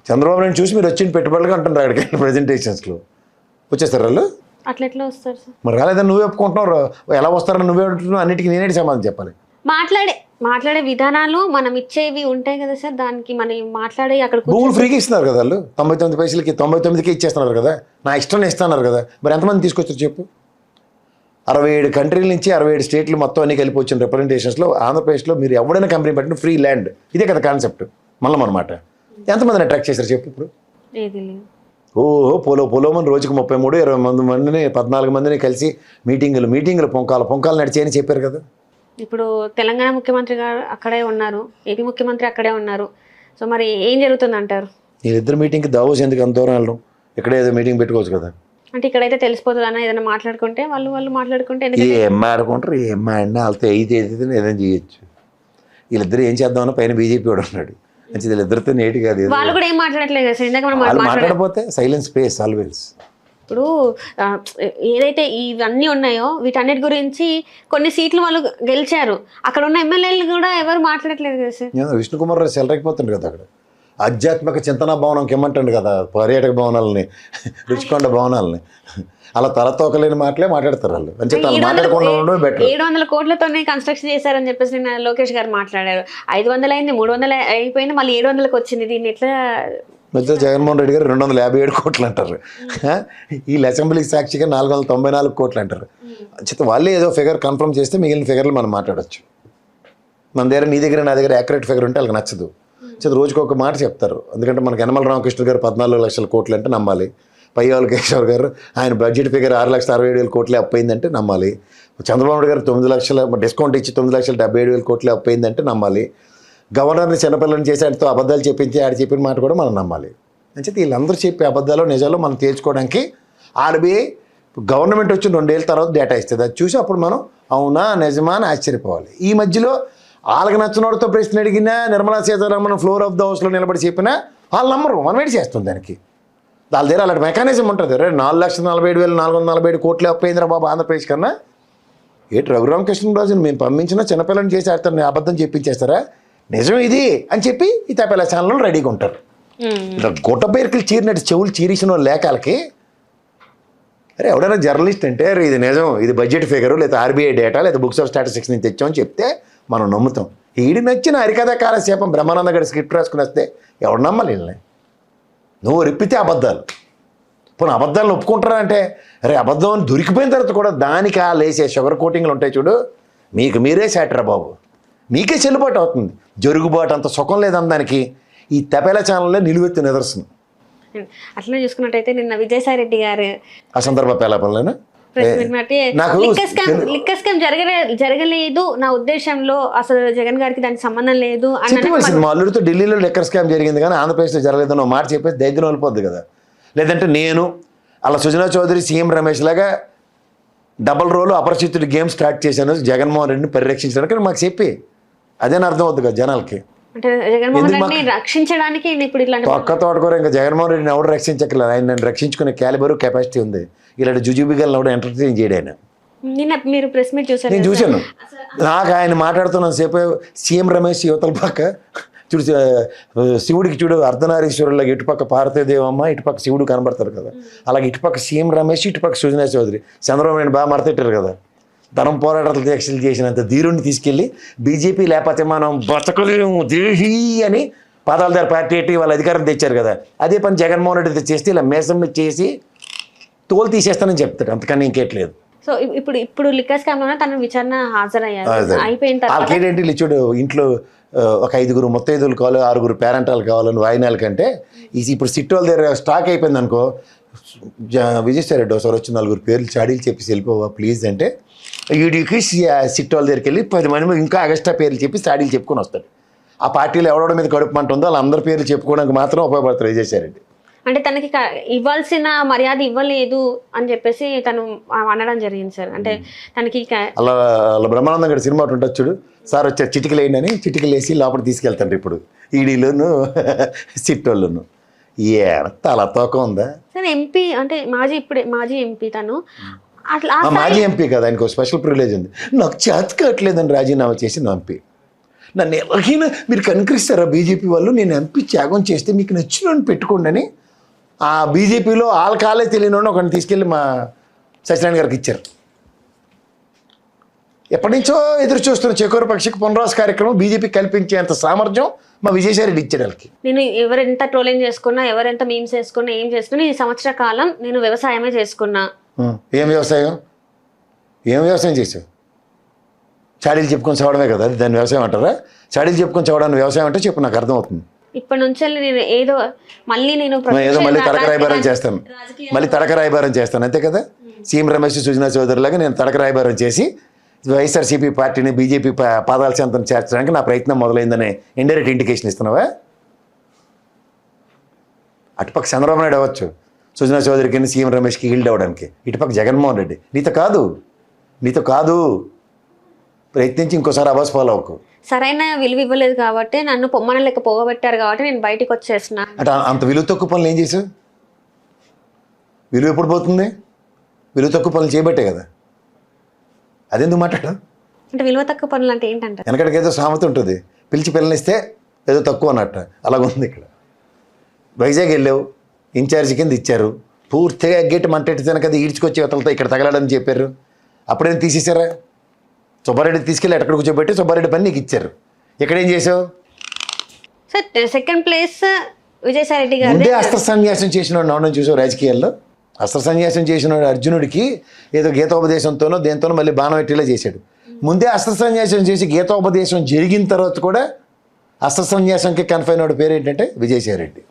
చంద్రబాబు నాయుడు చూసి మీరు వచ్చిన పెట్టుబడులుగా అంటున్నారు అక్కడికి ప్రెజెంటేషన్స్లో. వచ్చేస్తారు వాళ్ళు. అట్లా ఎట్లా వస్తారు సార్? మరి రాలేదని నువ్వే ఒప్పుకుంటున్నావు, ఎలా వస్తారని నువ్వే అంటున్నావు. అన్నిటికీ నేనే సమాధానం చెప్పాలి. మాట్లాడే విధానాలు మనం ఇచ్చేవి ఉంటాయి కదా సార్, దానికి మనం మాట్లాడే అక్కడ భూములు ఫ్రీగా ఇస్తున్నారు కదా వాళ్ళు. 99 పైసలకి 99కే ఇచ్చేస్తున్నారు కదా, నా ఇష్టం ఇస్తున్నారు కదా. మరి ఎంతమంది తీసుకొచ్చారు చెప్పు? 67 కంట్రీల నుంచి 67 స్టేట్లు మొత్తం అన్ని కలిపి వచ్చిన రిప్రజెంటేషన్స్లో ఆంధ్రప్రదేశ్లో మీరు ఎవడైనా కంపెనీ పెట్టిన ఫ్రీ ల్యాండ్. ఇదే కదా కాన్సెప్ట్. మళ్ళీ అనమాట ఎంతమందిని అట్రాక్ట్ చేశారు చెప్పు ఇప్పుడు? పోలోమని రోజుకు 33-20 మందిని 14 మందిని కలిసి మీటింగులు పొంకాలు నడిచేయని చెప్పారు కదా. ఇప్పుడు తెలంగాణ ముఖ్యమంత్రి గారు అక్కడే ఉన్నారు, ఏపీ ముఖ్యమంత్రి అక్కడే ఉన్నారు. సో మరి ఏం జరుగుతుంది అంటారు? వీళ్ళిద్దరు మీటింగ్కి దావోస్ ఎందుకు అంత దూరం వెళ్ళడం? ఇక్కడే ఏదో మీటింగ్ పెట్టుకోవచ్చు కదా. అంటే ఇక్కడైతే తెలిసిపోతుంది అన్న ఏదైనా మాట్లాడుకుంటే వాళ్ళు మాట్లాడుకుంటే ఎందుకంటే ఏం ఆడుకుంటారు, ఏం ఆడినా వాళ్ళతో ఏదైతే ఏదైనా చేయొచ్చు. వీళ్ళిద్దరు ఏం చేద్దామన్నా పైన బీజేపీ వాడు ఉన్నాడు, మంచిది వీళ్ళిద్దరితో నేటి కాదు. వాళ్ళు కూడా ఏం మాట్లాడట్లేదు కదా సార్. ఇందాక మనం వాళ్ళు మాట్లాడకపోతే సైలెన్స్ స్పేస్ ఆల్వేస్. ఇప్పుడు ఏదైతే ఇవన్నీ ఉన్నాయో వీటన్నిటి గురించి కొన్ని సీట్లు వాళ్ళు గెలిచారు, అక్కడ ఉన్న ఎమ్మెల్యేలు కూడా ఎవరు మాట్లాడట్లేదు కదా సార్. విష్ణుకుమార్ రావు సెలరైపోతుండు కదా అక్కడ, ఆధ్యాత్మిక చింతన భవనంకి ఇమ్మంటుండు కదా పర్యాటక భవనాలని, రుచికొండ భవనాలని. అలా తలతోకలేని మాటలే మాట్లాడతారు వాళ్ళు, మంచి మాట్లాడకుండా ఉండడం బెటర్. 700 కోట్లతోనే కన్స్ట్రక్షన్ చేశారని చెప్పేసి నిన్న లోకేష్ గారు మాట్లాడారు. 500 అయింది, 300 అయిపోయింది, మళ్ళీ 700కి వచ్చింది. దీన్ని ఎట్లా మధ్య జగన్మోహన్ రెడ్డి గారు 257 కోట్లు అంటారు, వీళ్ళు అసెంబ్లీకి సాక్షిగా 494 కోట్లు అంటారు. చేత వాళ్ళే ఏదో ఫిగర్ కన్ఫర్మ్ చేస్తే మిగిలిన ఫిగర్లు మనం మాట్లాడచ్చు. మన దగ్గర నీ దగ్గర నా దగ్గర యాక్యురేట్ ఫిగర్ ఉంటే వాళ్ళకి నచ్చదు. చేత రోజుకి ఒక మాట చెప్తారు. ఎందుకంటే మనకి యనమల రామకృష్ణ గారు 14 లక్షల కోట్లు అంటే నమ్మాలి, పయ్యావుల కేశవ్ గారు ఆయన బడ్జెట్ ఫిగర్ 6,67,000 కోట్లే అప్పయిందంటే నమ్మాలి, చంద్రబాబు నాయుడు గారు 9 లక్షల డిస్కౌంట్ ఇచ్చి 9,77,000 కోట్లే అప్పయిందంటే నమ్మాలి, గవర్నర్ని చిన్నపిల్లలని చేసి ఆయనతో అబద్ధాలు చెప్పించి ఆడ చెప్పిన మాట కూడా మనం నమ్మాలి. అంటే వీళ్ళందరూ చెప్పే అబద్ధాలు నిజాలు మనం తేల్చుకోవడానికి ఆర్బీఐ గవర్నమెంట్ వచ్చి 2 ఏళ్ళ తర్వాత డేటా ఇస్తుంది. అది చూసి అప్పుడు మనం అవునా నిజమా అని ఆశ్చర్యపోవాలి. ఈ మధ్యలో వాళ్ళకి నచ్చినోడితో ప్రశ్న అడిగినా Nirmala Sitharaman floor of the హౌస్లో నిలబడి చెప్పినా వాళ్ళు నమ్మరు, మనం ఏంటి చేస్తుంది దానికి. వాళ్ళ దగ్గర అలాంటి మెకానిజం ఉంటుంది. 4,47,447 కోట్లే అప్పయిందిరా బాబు ఆంధ్రప్రదేశ్ కన్నా. ఏంటి రఘురామకృష్ణరాజుని మేము పంపించినా చిన్నపిల్లని చేసి ఆడతారు అబద్ధం చెప్పించేస్తారా, నిజం ఇది అని చెప్పి ఈ తపేలా ఛానల్లో రెడీగా ఉంటారు. ఇలా గుట్ట పేరుకి చీరినట్టు చెవులు చీరిసిన లేఖలకి అరే ఎవడైనా జర్నలిస్ట్ అంటే అరే ఇది నిజం, ఇది బడ్జెట్ ఫిగరు లేదా ఆర్బీఐ డేటా లేదా బుక్స్ ఆఫ్ స్టాటిస్టిక్స్ నుంచి తెచ్చామని చెప్తే మనం నమ్ముతాం. ఈడి నచ్చిన హరికథ కాలక్షేపం బ్రహ్మానంద గడి స్క్రిప్ట్ రాసుకుని వస్తే ఎవడు నమ్మాలి వీళ్ళని. నువ్వు రిప్పితే అబద్ధాలు, పోనీ అబద్ధాలను ఒప్పుకుంటారా అంటే అరే అబద్ధం అని దొరికిపోయిన తర్వాత కూడా దానికి ఆ లేసే షుగర్ కోటింగ్లు ఉంటాయి చూడు, మీకు మీరే శాటరా బాబు, మీకే చెల్లుబాటు అవుతుంది. జరుగుబాటు అంత సుఖం లేదనడానికి ఈ తపేలా ఛానల్లో నిలువెత్తు నిదర్శనం. అట్లనే చూసుకున్నట్టయితే నిన్న విజయసాయి రెడ్డి గారు ఆ సందర్భ పేలాపనలేనా లిక్కర్ స్కామ్ జరగలేదు నా ఉద్దేశంలో, అసలు జగన్ గారికి దానికి సంబంధం లేదు చెప్పవలసింది. మా అల్లుడితో ఢిల్లీలో లిక్కర్ స్కామ్ జరిగింది కానీ ఆంధ్రప్రదేశ్లో జరగలేదని ఒక మాట చెప్పేసి దైద్యం వెళ్ళిపోద్ది కదా. లేదంటే నేను అలా సుజనా చౌదరి సీఎం రమేష్ లాగా డబల్ రోలు అపరిచితుడి గేమ్ స్టార్ట్ చేశాను జగన్మోహన్ రెడ్డిని పరిరక్షించడానికి మాకు చెప్పి అదేనా అర్థం అవుతుంది కదా జనాలకి. అంటే జగన్మోహన్ రెడ్డిని రక్షించడానికి ఇప్పుడు ఇట్లాంటి పక్క తోటకూర ఇంకా జగన్మోహన్ రెడ్డిని ఎవరు రక్షించక్కర్లేదు, ఆయన నన్ను రక్షించుకునే క్యాలిబరు కెపాసిటీ ఉంది. ఇలాంటి జుజుబిగాలను ఎవరు ఎంటర్టైన్ చేయడు ఆయన. నిన్న మీరు ప్రెస్ మీట్ చూసారు, నేను చూశాను. నాకు ఆయన మాట్లాడుతున్న సేపు సీఎం రమేష్ యువతల పక్క చూడు శివుడికి చూడు అర్ధనారీశ్వరులాగా ఇటుపక్క పార్వతీదేవమ్మ ఇటుపక్క శివుడు కనబడతారు కదా, అలాగే ఇటుపక్క సీఎం రమేష్ ఇటుపక్క సుజనా చౌదరి చంద్రబాబు నాయుడు బాగా మరతెట్టారు కదా. ధనం పోరాటాలు దీక్షలు చేసినంత ధీరుణ్ణి తీసుకెళ్ళి బీజేపీ లేకపోతే మనం బతకలేము దేహీ అని పాదాల దగ్గర పార్టీ పెట్టి వాళ్ళ అధికారం తెచ్చారు కదా, అదే పని జగన్మోహన్ రెడ్డి చేస్తే ఇలా మేసం చేసి తోలు తీసేస్తానని చెప్తాడు, అంతకన్నా ఇంకేట్లేదు. సో ఇప్పుడు లిక్కర్ స్కామ్ లోనే తన విచారణ హాజరయ్యారు, అయిపోయిన తర్వాత ఏంటి చూడు ఇంట్లో ఒక 5 ముత్తైదులు కావాలి 6 పేరెంటాలు కావాలని వాయినాల కంటే ఇప్పుడు సిట్ వాళ్ళ దగ్గర స్టాక్ అయిపోయింది అనుకో, విజయసాయి రెడ్డి ఒకసారి వచ్చి 4 పేర్లు చాడీలు చెప్పేసి వెళ్ళిపోవా ప్లీజ్ అంటే వీడికి సిట్ వాళ్ళ దగ్గరికి వెళ్ళి 10 మంది ఇంకా అగస్టా పేర్లు చెప్పి చాడీలు చెప్పుకొని వస్తాడు. ఆ పార్టీలో ఎవడో మీద కడుపుమంట ఉందో వాళ్ళందరి పేర్లు చెప్పుకోవడానికి మాత్రం ఉపయోగపడతారు విజయసాయి రెడ్డి. అంటే తనకి ఇవ్వాల్సిన మర్యాద ఇవ్వలేదు అని చెప్పేసి తను అనడం జరిగింది సార్. అంటే తనకి అలా బ్రహ్మానందం గారి సినిమా ఉంటుంది చూడు, సార్ వచ్చారు చిటికలు వేయండి చిటికలు వేసి లోపల తీసుకెళ్తాండ్రు ఇప్పుడు ఈడీలోను సిట్టోళ్ళను. ఏ తల తోక ఉందా సార్. ఎంపీ అంటే మాజీ ఎంపీ తను, అట్లా మాజీ ఎంపీ కదా, ఆయనకు స్పెషల్ ప్రివిలేజ్ ఉంది. నాకు చేత కావట్లేదని రాజీనామా చేసి ఎంపీ నన్ను ఎలాగైనా మీరు కనుకరిస్తారా బీజేపీ వాళ్ళు, నేను ఎంపీ త్యాగం చేస్తే మీకు నచ్చినోని పెట్టుకోండి అని ఆ బీజేపీలో కాలే తెలియని ఒకరిని తీసుకెళ్ళి మా సత్యనారాయణ గారికి ఇచ్చారు. ఎప్పటి నుంచో ఎదురు చూస్తున్న చెకోర పక్షికి పునరావాస కార్యక్రమం బీజేపీ కల్పించేంత సామర్థ్యం మా విజయసాయి రెడ్డి ఇచ్చాడు వాళ్ళకి. నేను ఎవరెంత ట్రోలింగ్ చేసుకున్నా ఎవరెంత మీమ్స్ వేసుకున్నా ఏం చేసుకున్నా ఈ సంవత్సర కాలం నేను వ్యవసాయమే చేసుకున్నా. ఏం వ్యవసాయం చేసావు? చాడీలు చెప్పుకొని చదవడమే కదా, అది దాన్ని వ్యవసాయం అంటారా? చాడీలు చెప్పుకొని చదవడాన్ని వ్యవసాయం అంటే చెప్పు, నాకు అర్థమవుతుంది. ఇప్పటి నుంచి నేను ఏదో మళ్ళీ తడక రాయబారం చేస్తాను అంతే కదా. సీఎం రమేష్ సుజనా చౌదరి లాగా నేను తడక రాయబారం చేసి వైఎస్ఆర్సీపీ పార్టీని బీజేపీ పాదాల చెంతను చేర్చడానికి నా ప్రయత్నం మొదలైందనే ఇండైరెక్ట్ ఇండికేషన్ ఇస్తున్నావా? అటుపక్క చంద్రబాబు నాయుడు అవ్వచ్చు, సుజనా చౌదరికి సీఎం రమేష్కి ఈల్డ్ అవ్వడానికి, ఇటుపక్క జగన్మోహన్ రెడ్డి. నీతో కాదు ప్రయత్నించి ఇంకోసారి అవాస్ ఫాలో అవ్వకు. సరైన విలువ ఇవ్వలేదు కాబట్టి నన్ను పొమ్మన లెక్క పోగబెట్టారు కాబట్టి నేను బయటికి వచ్చేసిన. అంటే అంత విలువ తక్కువ పనులు ఏం చేసావు? విలువ ఎప్పుడు పోతుంది? విలువ తక్కువ పనులు చేయబట్టే కదా. అదెందుకు మాట్లాడు? అంటే విలువ తక్కువ పనులు అంటే ఏంటంటే వెనకడికి ఏదో సామెత ఉంటుంది, పిలిచి పిల్లనిస్తే ఏదో తక్కువ అన్నట్టు. అలాగుంది ఇక్కడ. వైజాగ్ వెళ్ళావు, ఇన్ఛార్జి కింద ఇచ్చారు, పూర్తిగా ఎగ్గేటి మంటెట్టితేనే కదా ఈడ్చుకొచ్చి ఇవతలతో ఇక్కడ తగలడని చెప్పారు. అప్పుడేం తీసేశారా? సుబ్బారెడ్డి తీసుకెళ్ళి ఎక్కడ కూర్చోబెట్టి సుబ్బారెడ్డి పని నీకు ఇచ్చారు. ఇక్కడేం చేసావు? Sir second place Vijayasai Reddy గారు. ముందే అస్త్ర సన్యాసం చేసినవాడు నవ్వడం చూసావు రాజకీయాల్లో. అస్త్ర సన్యాసం చేసినవాడు అర్జునుడికి ఏదో గీతోపదేశంతోనో దేంతోనో మళ్ళీ బాణం పెట్టేలా చేశాడు. ముందే అస్త్ర సన్యాసం చేసి గీతోపదేశం జరిగిన తర్వాత కూడా అస్త్ర సన్యాసంకి కన్ఫైన్ అయిన పేరు ఏంటంటే విజయసాయి రెడ్డి.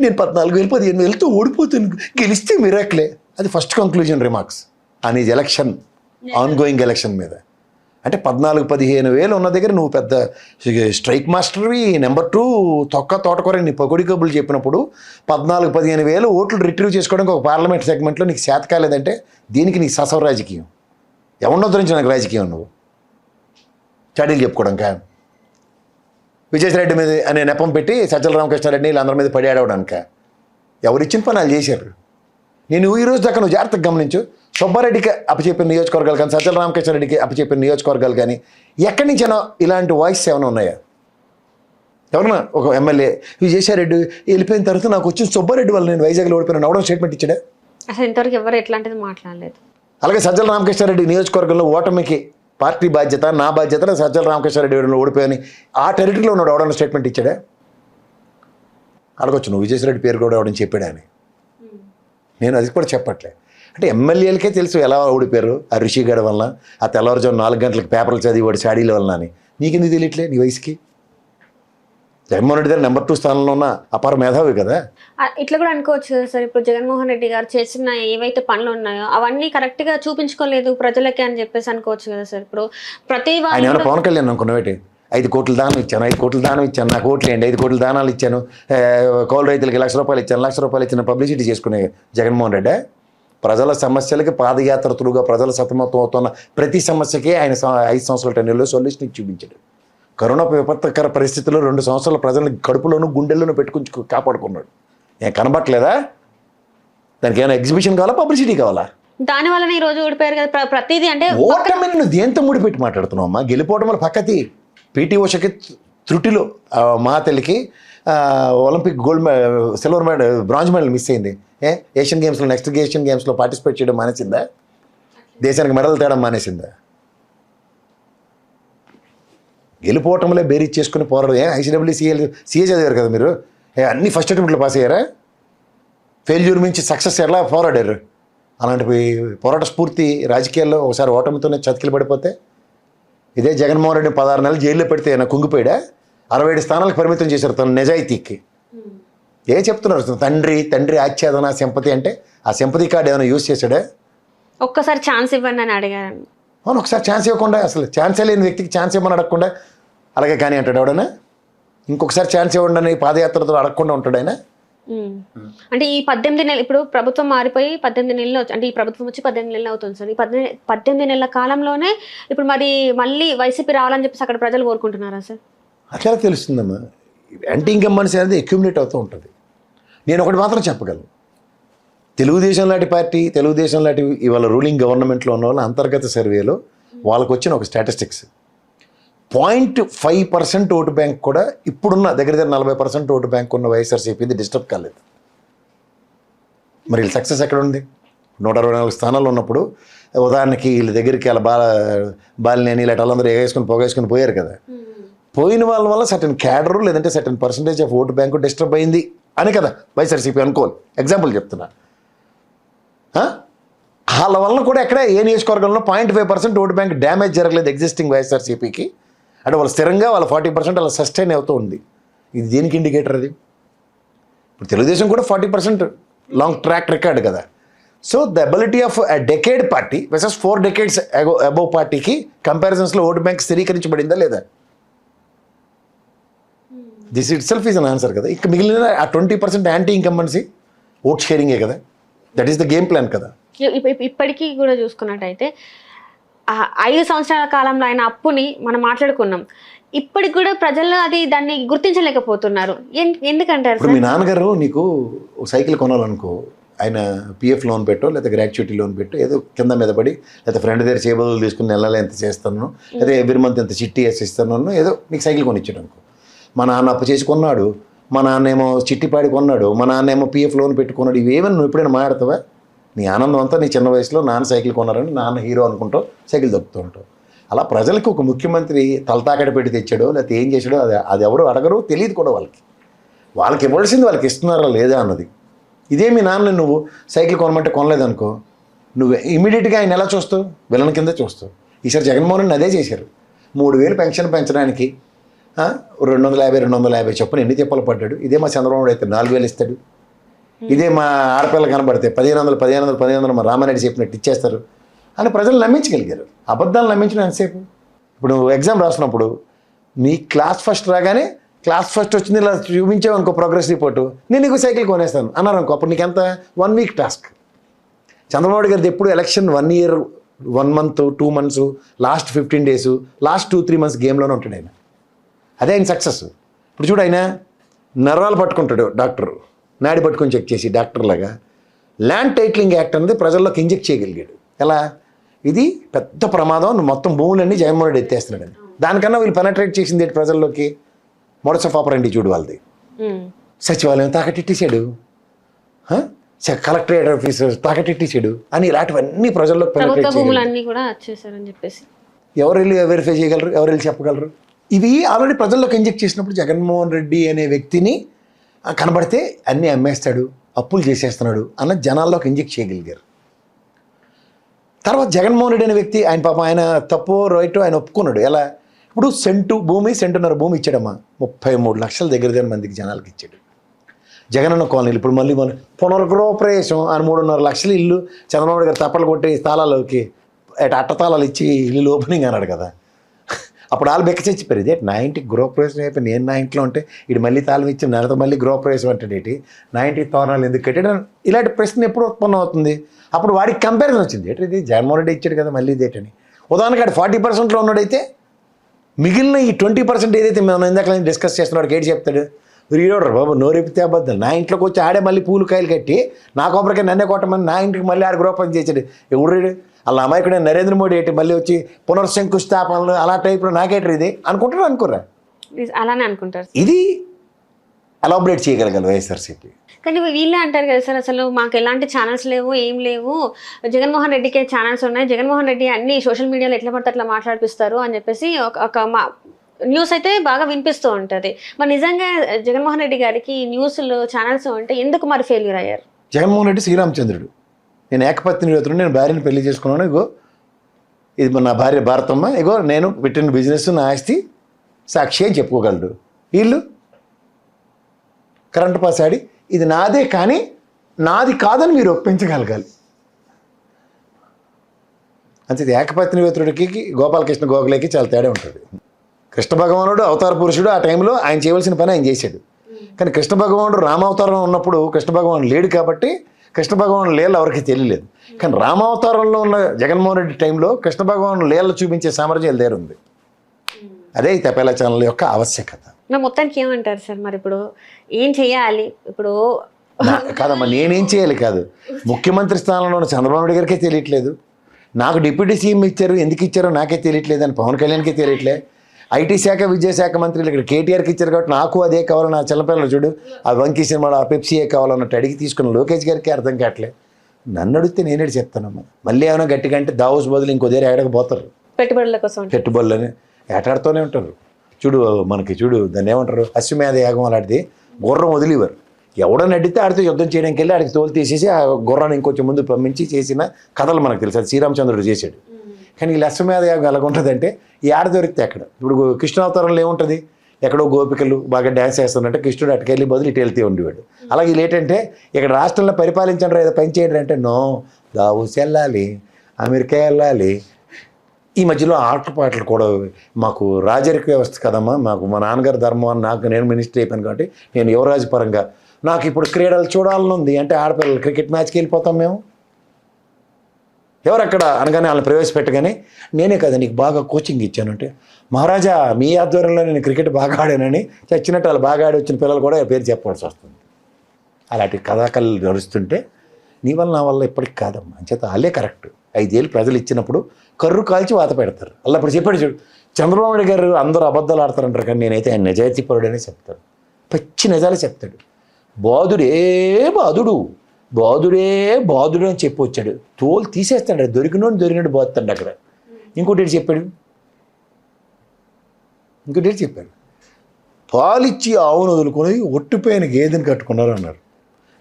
నేను 14,000-15,000తో ఓడిపోతాను, గెలిస్తే మిరాక్లే. అది first conclusion remarks on is election, on going election మీద. అంటే 14,000-15,000 ఉన్న దగ్గర నువ్వు పెద్ద స్ట్రైక్ మాస్టర్వి, నెంబర్ 2 తోటకూర నీ పొగడి కబుర్లు చెప్పినప్పుడు 14,000-15,000 ఓట్లు రిట్రీవ్ చేసుకోవడానికి ఒక పార్లమెంట్ సెగ్మెంట్లో నీకు శాత కాలేదంటే దీనికి నీ ససవ రాజకీయం. ఎవరినో గురించి నాకు రాజకీయం నువ్వు చాడీలు చెప్పుకోవడం కా. విజయసాయిరెడ్డి మీద అనే నెపం పెట్టి సజ్జల రామకృష్ణారెడ్డిని వీళ్ళందరి మీద పడి ఆడవడానిక. ఎవరిచ్చిన పని వాళ్ళు చేశారు. నేను ఈ రోజు దాకా నువ్వు జాగ్రత్తగా గమనించు. సుబ్బారెడ్డికి అప్పచెప్పిన నియోజకవర్గాలు కానీ, సజ్జల రామకృష్ణారెడ్డికి అప్పచెప్పిన నియోజకవర్గాలు కానీ ఎక్కడి నుంచైనా ఇలాంటి వాయిస్ ఏమైనా ఉన్నాయా? ఎవరన్నా ఒక ఎమ్మెల్యే విజయసాయిరెడ్డి వెళ్ళిపోయిన తర్వాత నాకు వచ్చిన సుబ్బారెడ్డి వల్ల నేను వైజాగ్లో ఓడిపోయిన నవ్వడం స్టేట్మెంట్ ఇచ్చాడా? అసలు ఇంతవరకు ఎవరు ఎట్లాంటిది మాట్లాడలేదు. అలాగే సజ్జల రామకృష్ణారెడ్డి నియోజకవర్గంలో ఓటమికి పార్టీ బాధ్యత, నా బాధ్యత, సజ్జల రామకృష్ణారెడ్డి ఓడిపోయాని ఆ టెరిటరీలో ఉన్నాడు ఎవడన్నా స్టేట్మెంట్ ఇచ్చాడా? అడగొచ్చు నువ్వు విజయసాయిరెడ్డి పేరు కూడా ఎవడని చెప్పాడా అని. నేను అది కూడా చెప్పట్లే. అంటే ఎమ్మెల్యేలకే తెలుసు ఎలా ఓడిపోయారు, ఆ రిషిగడ వల్ల, ఆ తెల్లవారుజాము 4 గంటలకు పేపర్లు చదివి వాడి షాడీల వల్ల అని. నీకెందుకు తెలియట్లే నీ వయసుకి? జగన్మోహన్ రెడ్డి గారు నెంబర్ 2 స్థానంలో ఉన్న అపార మేధావి కదా. ఇట్లా కూడా అనుకోవచ్చు కదా సార్. ఇప్పుడు జగన్మోహన్ రెడ్డి గారు చేసిన ఏవైతే పనులు ఉన్నాయో అవన్నీ కరెక్ట్ గా చూపించుకోలేదు ప్రజలకి అని చెప్పేసి అనుకోవచ్చు కదా సార్. ఇప్పుడు ప్రతి ఆయన ఏమైనా పవన్ కళ్యాణ్ అనుకున్నావేటి? 5 కోట్ల దానం ఇచ్చాను, 5 కోట్ల దానం ఇచ్చాను, నాకు ఓట్లు ఏంటి, 5 కోట్ల దానాలు ఇచ్చాను, కౌలు రైతులకి ₹1,00,000 ఇచ్చాను, ₹1,00,000 ఇచ్చిన పబ్లిసిటీ చేసుకునే జగన్మోహన్ రెడ్డి ప్రజల సమస్యలకి పాదయాత్ర త్రూగా ప్రజల సతమతం అవుతున్న ప్రతి సమస్యకి ఆయన 5 సంవత్సరాల టెన్యూర్లో సొల్యూషన్ ఇచ్చి చూపించాడు. కరోనా విపత్కర పరిస్థితుల్లో 2 సంవత్సరాల ప్రజలను కడుపులోనూ గుండెల్లోనూ పెట్టుకుని కాపాడుకున్నాడు. ఏం కనబట్టలేదా? దానికి ఏమైనా ఎగ్జిబిషన్ కావాలా, పబ్లిసిటీ కావాలా? దాని వల్ల ఈ రోజు ఓడిపోయారు కదా. ప్రతిదీ అంటే ఓటమిని నువ్వు దేంతో ముడిపెట్టి మాట్లాడుతున్నావు అమ్మా? గెలిపోవటం పక్కతి. పీటీ ఉషకి త్రుటిలో మహాతల్లికి Olympic silver medal, bronze medal miss అయింది. ఏషియన్ గేమ్స్లో నెక్స్ట్ ఏషియన్ గేమ్స్లో పార్టిసిపేట్ చేయడం మానేసిందా? దేశానికి మెడల్ తేడం మానేసిందా? గెలిపోవటంలో బేరీజ్ చేసుకుని పోరాడు. ఐసీడబ్ల్యూ సీఏ చదివారు కదా మీరు, అన్ని ఫస్ట్ అటెంప్ట్లో పాస్ అయ్యారా? ఫెయిల్యూర్ నుంచి సక్సెస్ ఎలా పోరాడారు? అలాంటి పోరాట స్ఫూర్తి రాజకీయాల్లో ఒకసారి ఓటమితోనే చతికిలు పడిపోతే, ఇదే జగన్మోహన్ రెడ్డి 16 నెలలు జైల్లో పెడితే ఆయన కుంగిపోయాడా? 67 స్థానాలకు పరిమితం చేశారు తన నిజాయితీకి. ఏం చెప్తున్నారు? తండ్రి ఆచ్ఛాదన సింపతి అంటే ఆ సింపతి కార్డు ఏమైనా యూజ్ చేశాడా? ఒక్కసారి ఛాన్స్ ఇవ్వండి అని అడిగారు. అవును, ఒకసారి ఛాన్స్ ఇవ్వకుండా, అసలు ఛాన్సే లేని వ్యక్తికి ఛాన్స్ ఇవ్వమని అడగకుండా అలాగే కానీ అంటాడు ఎవడైనా? ఇంకొకసారి ఛాన్స్ ఇవ్వండి అని పాదయాత్రతో అడగకుండా ఉంటాడు ఆయన. అంటే ఈ 18 నెలలు, ఇప్పుడు ప్రభుత్వం మారిపోయి 18 నెలలు, అంటే ఈ ప్రభుత్వం వచ్చి 18 నెలలు అవుతుంది సార్. ఈ 18 నెలల కాలంలోనే ఇప్పుడు మరి మళ్ళీ వైసీపీ రావాలని చెప్పేసి అక్కడ ప్రజలు కోరుకుంటున్నారా సార్? అట్లా తెలుస్తుందమ్మా. యాంటీ ఇన్కంబెన్సీ అనేది అక్యూములేట్ అవుతూ ఉంటుంది. నేను ఒకటి మాత్రం చెప్పగలను, తెలుగుదేశం లాంటి పార్టీ, తెలుగుదేశం లాంటి ఇవాళ రూలింగ్ గవర్నమెంట్లో ఉన్న వాళ్ళ అంతర్గత సర్వేలో వాళ్ళకు వచ్చిన ఒక స్టాటిస్టిక్స్ 0.5% ఓటు బ్యాంక్ కూడా ఇప్పుడున్న దగ్గర 40% ఓటు బ్యాంక్ ఉన్న వైఎస్ఆర్సీపీది డిస్టర్బ్ కాలేదు. మరి వీళ్ళ సక్సెస్ ఎక్కడ ఉంది? 124 స్థానాలు ఉన్నప్పుడు ఉదాహరణకి వీళ్ళ దగ్గరికి అలా బాలినేని ఇలాంటి వాళ్ళందరూ ఎగేసుకుని పోగేసుకుని పోయారు కదా. పోయిన వాళ్ళ వల్ల సర్టన్ క్యాడరు లేదంటే certain percentage of vote bank disturb అయింది అని కదా వైఎస్ఆర్సీపీ అనుకోవాలి. ఎగ్జాంపుల్ చెప్తున్నా. వాళ్ళ వల్ల కూడా ఎక్కడ ఏ నియోజకవర్గంలో 0.5% ఓటు బ్యాంక్ డ్యామేజ్ జరగలేదు ఎగ్జిస్టింగ్ వైఎస్ఆర్సీపీకి. అంటే వాళ్ళు స్థిరంగా వాళ్ళ 40% అలా సస్టైన్ అవుతూ ఉంది. ఇది దేనికి ఇండికేటర్? అది ఇప్పుడు తెలుగుదేశం కూడా 40% లాంగ్ ట్రాక్ రికార్డ్ కదా. So the ability of a decade party వెసెస్ 4 decades above పార్టీకి కంపారిజన్స్లో ఓటు బ్యాంక్ స్థిరీకరించబడిందా లేదా? This it self is an answer కదా. ఇక మిగిలిన ఆ 20% యాంటీ ఇన్కంబెన్సీ ఓట్ షేరింగే కదా, that is the game plan కదా. ఇప్పటికీ కూడా చూసుకున్నట్టయితే 5 సంవత్సరాల కాలంలో అయిన అప్పుని మనం మాట్లాడుకున్నాం. ఇప్పటికి కూడా ప్రజల్లో దాన్ని గుర్తించలేకపోతున్నారు. ఎందుకంటారు ఇప్పుడు మీ నాన్నగారు నీకు సైకిల్ కొనాలనుకో, ఆయన పిఎఫ్ లోన్ పెట్టో లేదా గ్రాట్యుటీ లోన్ పెట్టో ఏదో కింద మీద పడి, లేదా ఫ్రెండ్ దగ్గర చేయబదులు తీసుకుని నెలలో ఎంత చేస్తాను, లేదా ఎవ్రీ మంత్ ఎంత చిట్టి వేసి ఇస్తాను, ఏదో నీకు సైకిల్ కొనిచ్చాడు అనుకో. మా నాన్న అప్పు చేసి కొన్నాడు, మా నాన్నేమో చిట్టిపాడి కొన్నాడు, మా నాన్నేమో పిఎఫ్ లోన్ పెట్టుకున్నాడు. ఇవేమని నువ్వు ఎప్పుడైనా మాట్లాడతావా? నీ ఆనందం అంతా నీ చిన్న వయసులో నాన్న సైకిల్ కొన్నారని నాన్న హీరో అనుకుంటావు, సైకిల్ దొక్కుతూ ఉంటావు. అలా ప్రజలకు ఒక ముఖ్యమంత్రి తలతాకడ పెట్టి తెచ్చాడో లేకపోతే ఏం చేశాడో అది ఎవరు అడగరు, తెలియదు కూడా వాళ్ళకి ఇవ్వాల్సింది వాళ్ళకి ఇస్తున్నారా లేదా అన్నది. ఇదే మీ నాన్న నువ్వు సైకిల్ కొనమంటే కొనలేదనుకో, నువ్వు ఇమీడియట్గా ఆయన ఎలా చూస్తావు? విలన్ కింద చూస్తావు. ఈసారి జగన్మోహన్ రెడ్డి అదే చేశారు. 3,000 పెన్షన్ పెంచడానికి 250 చొప్పున ఎన్ని తిప్పలు పడ్డాడు. ఇదే మా చంద్రబాబు అయితే 4,000 ఇస్తాడు. ఇదే మా ఆడపిల్ల కనబడితే 1,500 మా రామారెడ్డి చెప్పినట్టు ఇచ్చేస్తారు అని ప్రజలు నమ్మించగలిగారు. అబద్ధాలు నమ్మించడం ఎంతసేపు? ఇప్పుడు నువ్వు ఎగ్జామ్ రాసినప్పుడు నీ క్లాస్ ఫస్ట్ రాగానే క్లాస్ ఫస్ట్ వచ్చింది ఇలా చూపించావు అనుకో ప్రోగ్రెస్ రిపోర్టు, నేను నీకు సైకిల్ కొనేస్తాను అన్నారు అనుకో, అప్పుడు నీకు ఎంత 1 వీక్ టాస్క్. చంద్రబాబు గారిది ఎప్పుడు election 1 year 1 month 2 months last 15 days last 2-3 months గేమ్లోనే ఉంటాడు ఆయన. అదే ఆయన సక్సెస్. ఇప్పుడు చూడు, ఆయన నరాలు పట్టుకుంటాడు డాక్టర్, నాడి పట్టుకొని చెక్ చేసి డాక్టర్ లాగా ల్యాండ్ టైటిలింగ్ యాక్ట్ అనేది ప్రజల్లోకి ఇంజెక్ట్ చేయగలిగాడు. ఎలా? ఇది పెద్ద ప్రమాదం, నువ్వు మొత్తం భూములన్నీ జగన్మోహన్ రెడ్డి ఎత్తేస్తున్నాడని. దానికన్నా వీళ్ళు పెనట్రేట్ చేసింది ఏంటి ప్రజల్లోకి? మొడస ఆపరండి చూడు వాళ్ళది. సచివాలయం తాకటిట్టేశాడు, కలెక్టరేట్ ఆఫీసర్ తాకటిట్టేశాడు అని ఇలాంటివన్నీ ప్రజల్లోకి పెనట్రేట్ చెప్పేసి ఎవరు వెళ్ళి వెరిఫై చేయగలరు? ఎవరు వెళ్ళి చెప్పగలరు? ఇవి ఆల్రెడీ ప్రజల్లోకి ఇంజెక్ట్ చేసినప్పుడు జగన్మోహన్ రెడ్డి అనే వ్యక్తిని కనబడితే అన్నీ అమ్మేస్తాడు, అప్పులు చేసేస్తున్నాడు అన్న జనాల్లోకి ఇంజెక్ట్ చేయగలిగారు. తర్వాత జగన్మోహన్ రెడ్డి అనే వ్యక్తి ఆయన పాపం ఆయన తప్పో రైటో ఆయన ఒప్పుకున్నాడు. ఎలా? ఇప్పుడు సెంటున్నర భూమి ఇచ్చాడమ్మా, 33 లక్షల దగ్గర మందికి జనాలకి ఇచ్చాడు. జగనన్న కాలనీలు ఇప్పుడు మళ్ళీ పునర్గృహప్రవేశం అని 3.5 లక్షల ఇల్లు చంద్రబాబు గారు తప్పలు కొట్టి తాళాలకి అట్టతాళాలు ఇచ్చి ఇల్లు ఓపెనింగ్ అన్నాడు కదా. అప్పుడు వాళ్ళు బెక్క చచ్చిపోయారు. ఇదే నా ఇంటికి గృహప్రవేశం అయిపోయి నేను నా ఇంట్లో ఉంటే ఇటు మళ్ళీ తాళం ఇచ్చి నెలతో మళ్ళీ గృహప్రవేశం అంటాడేటి, నా ఇంటికి తోరణాలు ఎందుకు కట్టాడు? ఇలాంటి ప్రశ్న ఎప్పుడు ఉత్పన్నం అవుతుంది? అప్పుడు వాడికి కంపారిజన్ వచ్చింది, ఏంటి ఇది జగన్మోహన్ రెడ్డి ఇచ్చాడు కదా మళ్ళీ ఇదేటని. ఉదాహరణకి ఆడు 40%లో ఉన్నాడైతే మిగిలిన ఈ 20% ఏదైతే మనం ఇందాక డిస్కస్ చేస్తున్నాడు ఏడు చెప్తాడు, రీడోడర్ బాబు నోరెపితే అబద్ధాలు. నా ఇంట్లోకి వచ్చి ఆడే మళ్ళీ పూలు కాయలు కట్టి నా కొబ్బరికాయ నన్నే కొట్టమని నా ఇంటికి మళ్ళీ ఆడ గృహపం చేశాడు. ఎవరు అలా అమాయకుడే నరేంద్ర మోడీ ఏంటి మళ్ళీ వచ్చి పునర్శంకుస్థాపనలు అలా టైప్లో నాకేటర్ ఇది అనుకుంటారు అనుకోరా? అలానే అనుకుంటారు. ఇది ఎలాబరేట్ చేయగలగాలి వైఎస్ఆర్సీపీ. కానీ వీళ్ళే అంటారు కదా సార్, అసలు మాకు ఎలాంటి ఛానల్స్ లేవు, ఏం లేవు, జగన్మోహన్ రెడ్డికే ఛానల్స్ ఉన్నాయి, జగన్మోహన్ రెడ్డి అన్ని సోషల్ మీడియాలో ఎట్లా పడితే అట్లా మాట్లాడిపిస్తారు అని చెప్పేసి ఒక న్యూస్ అయితే బాగా వినిపిస్తూ ఉంటుంది. మరి నిజంగా జగన్మోహన్ రెడ్డి గారికి న్యూస్లు ఛానల్స్ ఉంటే ఎందుకు మరి ఫెయిల్యూర్ అయ్యారు? జగన్మోహన్ రెడ్డి శ్రీరామచంద్రుడు, నేను ఏకపత్ని యువతుడు, నేను భార్యను పెళ్లి చేసుకున్నాను, ఇగో ఇది నా భార్య భారతమ్మ, ఇగో నేను పెట్టిన బిజినెస్ నా ఆస్తి సాక్షి అని చెప్పుకోగలడు. వీళ్ళు కరెంట్ పాస్ ఆడి ఇది నాదే కానీ నాది కాదని మీరు ఒప్పించగలగాలి. అంతే. ఏకపత్ని యువతుడికి గోపాలకృష్ణ గోఖలేకి చాలా తేడా ఉంటుంది. కృష్ణ భగవానుడు అవతార పురుషుడు, ఆ టైంలో ఆయన చేయవలసిన పని ఆయన చేశాడు. కానీ కృష్ణ భగవానుడు రామావతారం ఉన్నప్పుడు కృష్ణ భగవాన్ లేడు కాబట్టి కృష్ణ భగవాన్ లీల ఎవరికి తెలియలేదు. కానీ రామావతారంలో ఉన్న జగన్మోహన్ రెడ్డి టైంలో కృష్ణ భగవాన్ లీల చూపించే సామర్థ్యం దగ్గర ఉంది. అదే ఈ తపేలా ఛానల్ యొక్క ఆవశ్యకత. మొత్తానికి ఏమంటారు సార్ మరి ఇప్పుడు ఏం చేయాలి? ఇప్పుడు కాదమ్మా, నేనేం చేయాలి కాదు, ముఖ్యమంత్రి స్థానంలో ఉన్న చంద్రబాబు నాయుడు గారికే తెలియట్లేదు, నాకు డిప్యూటీ సీఎం ఇచ్చారు ఎందుకు ఇచ్చారో నాకే తెలియట్లేదు అని పవన్ కళ్యాణ్కే తెలియట్లే, ఐటీ శాఖ విద్యాశాఖ మంత్రులు ఇక్కడ కేటీఆర్కి ఇచ్చారు కాబట్టి నాకు అదే కావాలని ఆ చిన్నపిల్లలు చూడు ఆ వంకీ సినిమాలో ఆ పెప్సీయే కావాలన్నట్టు అడిగి తీసుకున్న లోకేష్ గారికి అర్థం కావట్లే. నన్ను అడిగితే నేనేది చెప్తానమ్మా. మళ్ళీ ఏమైనా గట్టిగా అంటే దావోస్ బదులు ఇంకో దగ్గర ఏడకపోతారు, పెట్టుబడుల కోసం పెట్టుబడులని ఏటాడుతూనే ఉంటారు. చూడు మనకి చూడు దాన్ని ఏమంటారు, అశ్వమేధ యాగం అలాంటిది, గుర్రం వదిలేవారు, ఎవడని అడిగితే ఆడితో యుద్ధం చేయడానికి వెళ్ళి ఆడికి తోలు తీసేసి ఆ గుర్రాన్ని ఇంకొంచెం ముందు పంపించి చేసిన కథలు మనకు తెలుసు. అది శ్రీరామచంద్రుడు చేశాడు. కానీ ఈ అశ్వమేధ యాగం ఎలాగుంటుందంటే ఈ ఆడ దొరికితే ఎక్కడ, ఇప్పుడు కృష్ణావతారంలో ఏముంటుంది, ఎక్కడో గోపికలు బాగా డ్యాన్స్ చేస్తున్నట్టే కృష్ణుడు అటుకెళ్ళి బదులు ఇటు వెళ్తూ ఉండేవాడు. అలాగే వీళ్ళు ఏంటంటే ఇక్కడ రాష్ట్రంలో పరిపాలించండి ఏదో పని చేయండి అంటే నో, దావూస్ వెళ్ళాలి, అమెరికా వెళ్ళాలి. ఈ మధ్యలో ఆటపాటలు కూడా మాకు రాజరిక వ్యవస్థ కదమ్మా, మాకు మా నాన్నగారు ధర్మం అని నేను మినిస్టర్ అయిపోయాను కాబట్టి నేను యువరాజు పరంగా నాకు ఇప్పుడు క్రీడలు చూడాలని ఉంది అంటే ఆడపిల్లలు క్రికెట్ మ్యాచ్కి వెళ్ళిపోతాం మేము. ఎవరు అక్కడ అనగానే వాళ్ళని ప్రవేశపెట్టగానే నేనే కదా నీకు బాగా కోచింగ్ ఇచ్చానంటే, మహారాజా మీ ఆధ్వర్యంలో నేను క్రికెట్ బాగా ఆడానని చచ్చినట్టు వాళ్ళు బాగా ఆడి వచ్చిన పిల్లలు కూడా పేరు చెప్పాల్సి వస్తుంది. అలాంటి కథాకళలు నడుస్తుంటే నీ వల్ల నా వల్ల ఎప్పటికి కాదమ్మా అంచేత వాళ్ళే కరెక్ట్. 5 ఏళ్ళు ప్రజలు ఇచ్చినప్పుడు కర్రు కాల్చి వాత పెడతారు. అలా అప్పుడు చెప్పాడు చూడు, చంద్రబాబు నాయుడు గారు అందరూ అబద్ధాలు ఆడతారంటారు కానీ నేనైతే ఆయన నిజాయితీ పరుడనే చెప్తాడు. పచ్చి నిజాలే చెప్తాడు. బాధుడే బాధుడు బాధుడే బాధుడు అని చెప్పి వచ్చాడు. తోలు తీసేస్తాడు, దొరికినట్టు బాధుతాడు అక్కడ. ఇంకోటి చెప్పాడు పాలిచ్చి ఆవును వదులుకొని ఒట్టిపోయిన గేదెని కట్టుకున్నారు అన్నారు.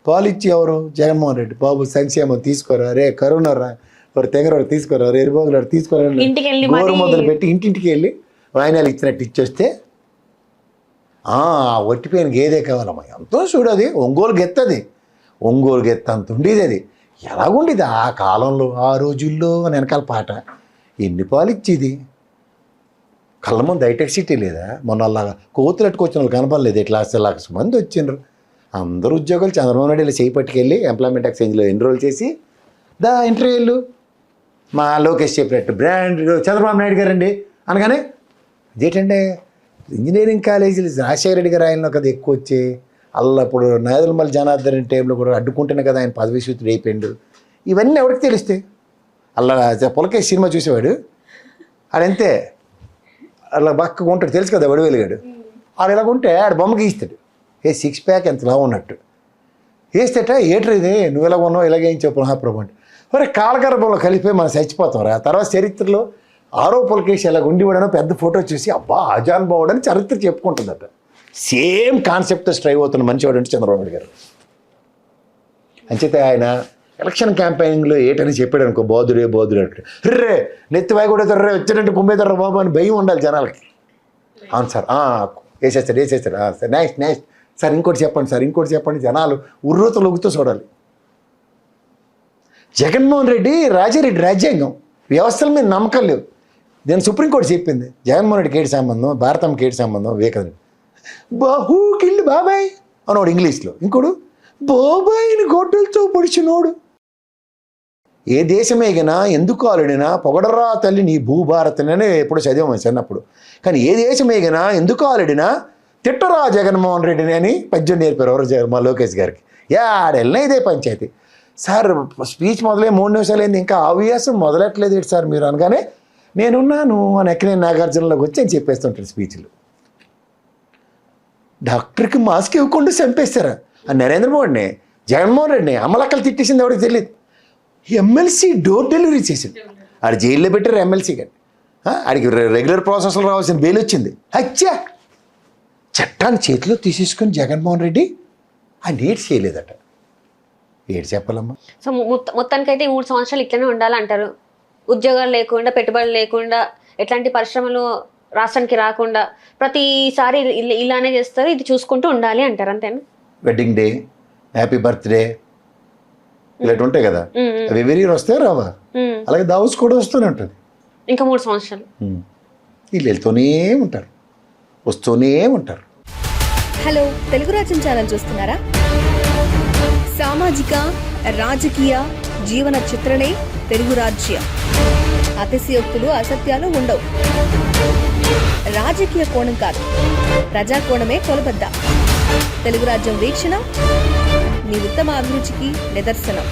పాలిచ్చి ఎవరు? జగన్మోహన్ రెడ్డి. బాబు సంక్షేమం తీసుకోరా, రే కరోనా రా, వారు తెగరాడు తీసుకోరా, రే ఎరుబాగులాడు తీసుకోరా, గోరు మొదలు పెట్టి ఇంటింటికి వెళ్ళి వాయినాలు ఇచ్చినట్టు ఇచ్చేస్తే ఒట్టిపోయిన గేదే కావాలమ్మా. ఎంతో చూడది ఒంగోలు గెత్త అంత ఉండేది. అది ఎలాగుండేది ఆ కాలంలో ఆ రోజుల్లో వెనకాల పాట. ఎన్ని పాలు ఇచ్చేది? కళ్ళ ముందు హైటెక్ సిటీ లేదా? మొన్న అలాగా కోతులు ఎట్టుకొచ్చిన వాళ్ళు కనపడలేదు. ఇట్లా లక్ష మంది వచ్చిండ్రు. అందరూ ఉద్యోగాలు చంద్రబాబు నాయుడు ఇలా చేయి పట్టుకెళ్ళి ఎంప్లాయ్మెంట్ ఎక్స్చేంజ్లో ఎన్రోల్ చేసి ఇంటర్వ్యూలు మా లోకేష్ చెప్పినట్టు బ్రాండ్ చంద్రబాబు నాయుడు గారండి అనగానే ఇదేంటంటే ఇంజనీరింగ్ కాలేజీలు రాజశేఖర రెడ్డి గారు ఆయనలో కదా ఎక్కువ వచ్చి అప్పుడు నాయదులమల్లి జనార్దన్ టైంలో కూడా అడ్డుకుంటేనే కదా ఆయన పదవి సూత్రుడు అయిపోయిండు. ఇవన్నీ ఎవరికి తెలిస్తే? అలా పులకేష్ సినిమా చూసేవాడు ఆడంతే అలా బక్కగా ఉంటాడు, తెలుసు కదా వడివేలుగాడు. ఆడు ఇలాగుంటే ఆడు బొమ్మ గీస్తాడు, 6 ప్యాక్ ఎంతలా ఉన్నట్టు వేస్తేట ఏటర్ ఇది నువ్వు ఇలాగ ఉన్నావు ఇలాగే ఏం చెప్పు మహాప్రభు అంటే మరి కాలగర్భంలో కలిపి మనం చచ్చిపోతాం రా. తర్వాత చరిత్రలో ఆరో పులకేష్ ఇలాగ ఉండివాడనో పెద్ద ఫోటో చూసి అబ్బా ఆజాన్ బావుడని చరిత్ర చెప్పుకుంటుందట. సేమ్ కాన్సెప్ట్తో స్ట్రైవ్ అవుతున్న మంచివాడు అంటే చంద్రబాబు నాయుడు గారు. అంచేతే ఆయన ఎలక్షన్ క్యాంపెయినింగ్లో ఏటని చెప్పాడు అనుకో, బాధుడే అంటే రే నెత్తివాయి కూడా రే వచ్చినట్టు కుమ్మేదర్ర బాబు అని భయం ఉండాలి జనాలకి. అవును సార్ వేసేస్తాడు సార్ నెక్స్ట్ సార్ ఇంకోటి చెప్పండి జనాలు ఉర్రూతలు ఉగుతూ చూడాలి. జగన్మోహన్ రెడ్డి రాజారెడ్డి రాజ్యాంగం వ్యవస్థల మీద నమ్మకం లేవు. నేను సుప్రీంకోర్టు చెప్పింది జగన్మోహన్ రెడ్డికి ఏడు సంబంధం, భారతంకి ఏడు సంబంధం, వివేకానంద బాహూకిల్లు బాబాయ్ అన్నాడు ఇంగ్లీష్లో. ఇంకోడు బాబాయిని గొడ్డలతో పొడిచినోడు. ఏ దేశమేగినా ఎందుకు ఆలుడినా పొగడరా తల్లి నీ భూభారతనే ఎప్పుడు చదివాము చిన్నప్పుడు. కానీ ఏ దేశమేగినా ఎందుకు ఆలుడినా తిట్టరా జగన్మోహన్ రెడ్డిని అని పద్యం నేర్పారు ఎవరు? మా లోకేష్ గారికి. ఆడెళ్ళినా ఇదే పంచాయతీ. సార్ స్పీచ్ మొదలై 3 నిమిషాలు అయింది ఇంకా ఆవియాసం మొదలెట్లేదు ఏంటి సార్ మీరు అనగానే నేనున్నాను అని ఎక్కడైనా నాగార్జునలోకి వచ్చి అని చెప్పేస్తుంటారు స్పీచ్లు. డాక్టర్కి మాస్క్ ఇవ్వకుండా చంపేస్తారా? నరేంద్ర మోడీని జగన్మోహన్ రెడ్డిని అమలక్కలు తిట్టేసింది ఎవరికి తెలియదు. ఎమ్మెల్సీ డోర్ డెలివరీ చేసింది. ఆడు జైల్లో పెట్టారు ఎమ్మెల్సీ గారు. ఆడికి రెగ్యులర్ ప్రాసెస్లో రావాల్సిన బెయిల్ వచ్చింది. అచ్చా చట్టాన్ని చేతిలో తీసేసుకుని జగన్మోహన్ రెడ్డి ఆ నీట్ చేయలేదట. ఏడు చెప్పాలమ్మా. సో మొత్తానికైతే 3 సంవత్సరాలు ఇట్లనే ఉండాలంటారు. ఉద్యోగాలు లేకుండా, పెట్టుబడులు లేకుండా, ఎట్లాంటి పరిశ్రమలు రాష్ట్రానికి రాకుండా ప్రతిసారి ఇలానే చేస్తారు. ఇది చూసుకుంటూ ఉండాలి అంటారు, అంతేనా? వెడ్డింగ్ డే, హ్యాపీ బర్త్డే ఇలాంటి ఉంటాయి కదా, అవి ఎవరి వస్తే రావా. అలాగే దావస్ కూడా వస్తూనే ఉంటుంది. ఇంకా 3 సంవత్సరాలు వీళ్ళు వెళ్తూనే ఉంటారు, వస్తూనే ఉంటారు. హలో, తెలుగు రాజ్యం ఛానల్ చూస్తున్నారా? సామాజిక, రాజకీయ, జీవన చిత్రణే తెలుగు రాజ్యం. అతిశయోక్తులు, అసత్యాలు ఉండవు. రాజకీయ కోణం కాదు, ప్రజా కోణమే కొలబద్ద. తెలుగు రాజ్యం వీక్షణ మీ ఉత్తమ అభిరుచికి నిదర్శనం.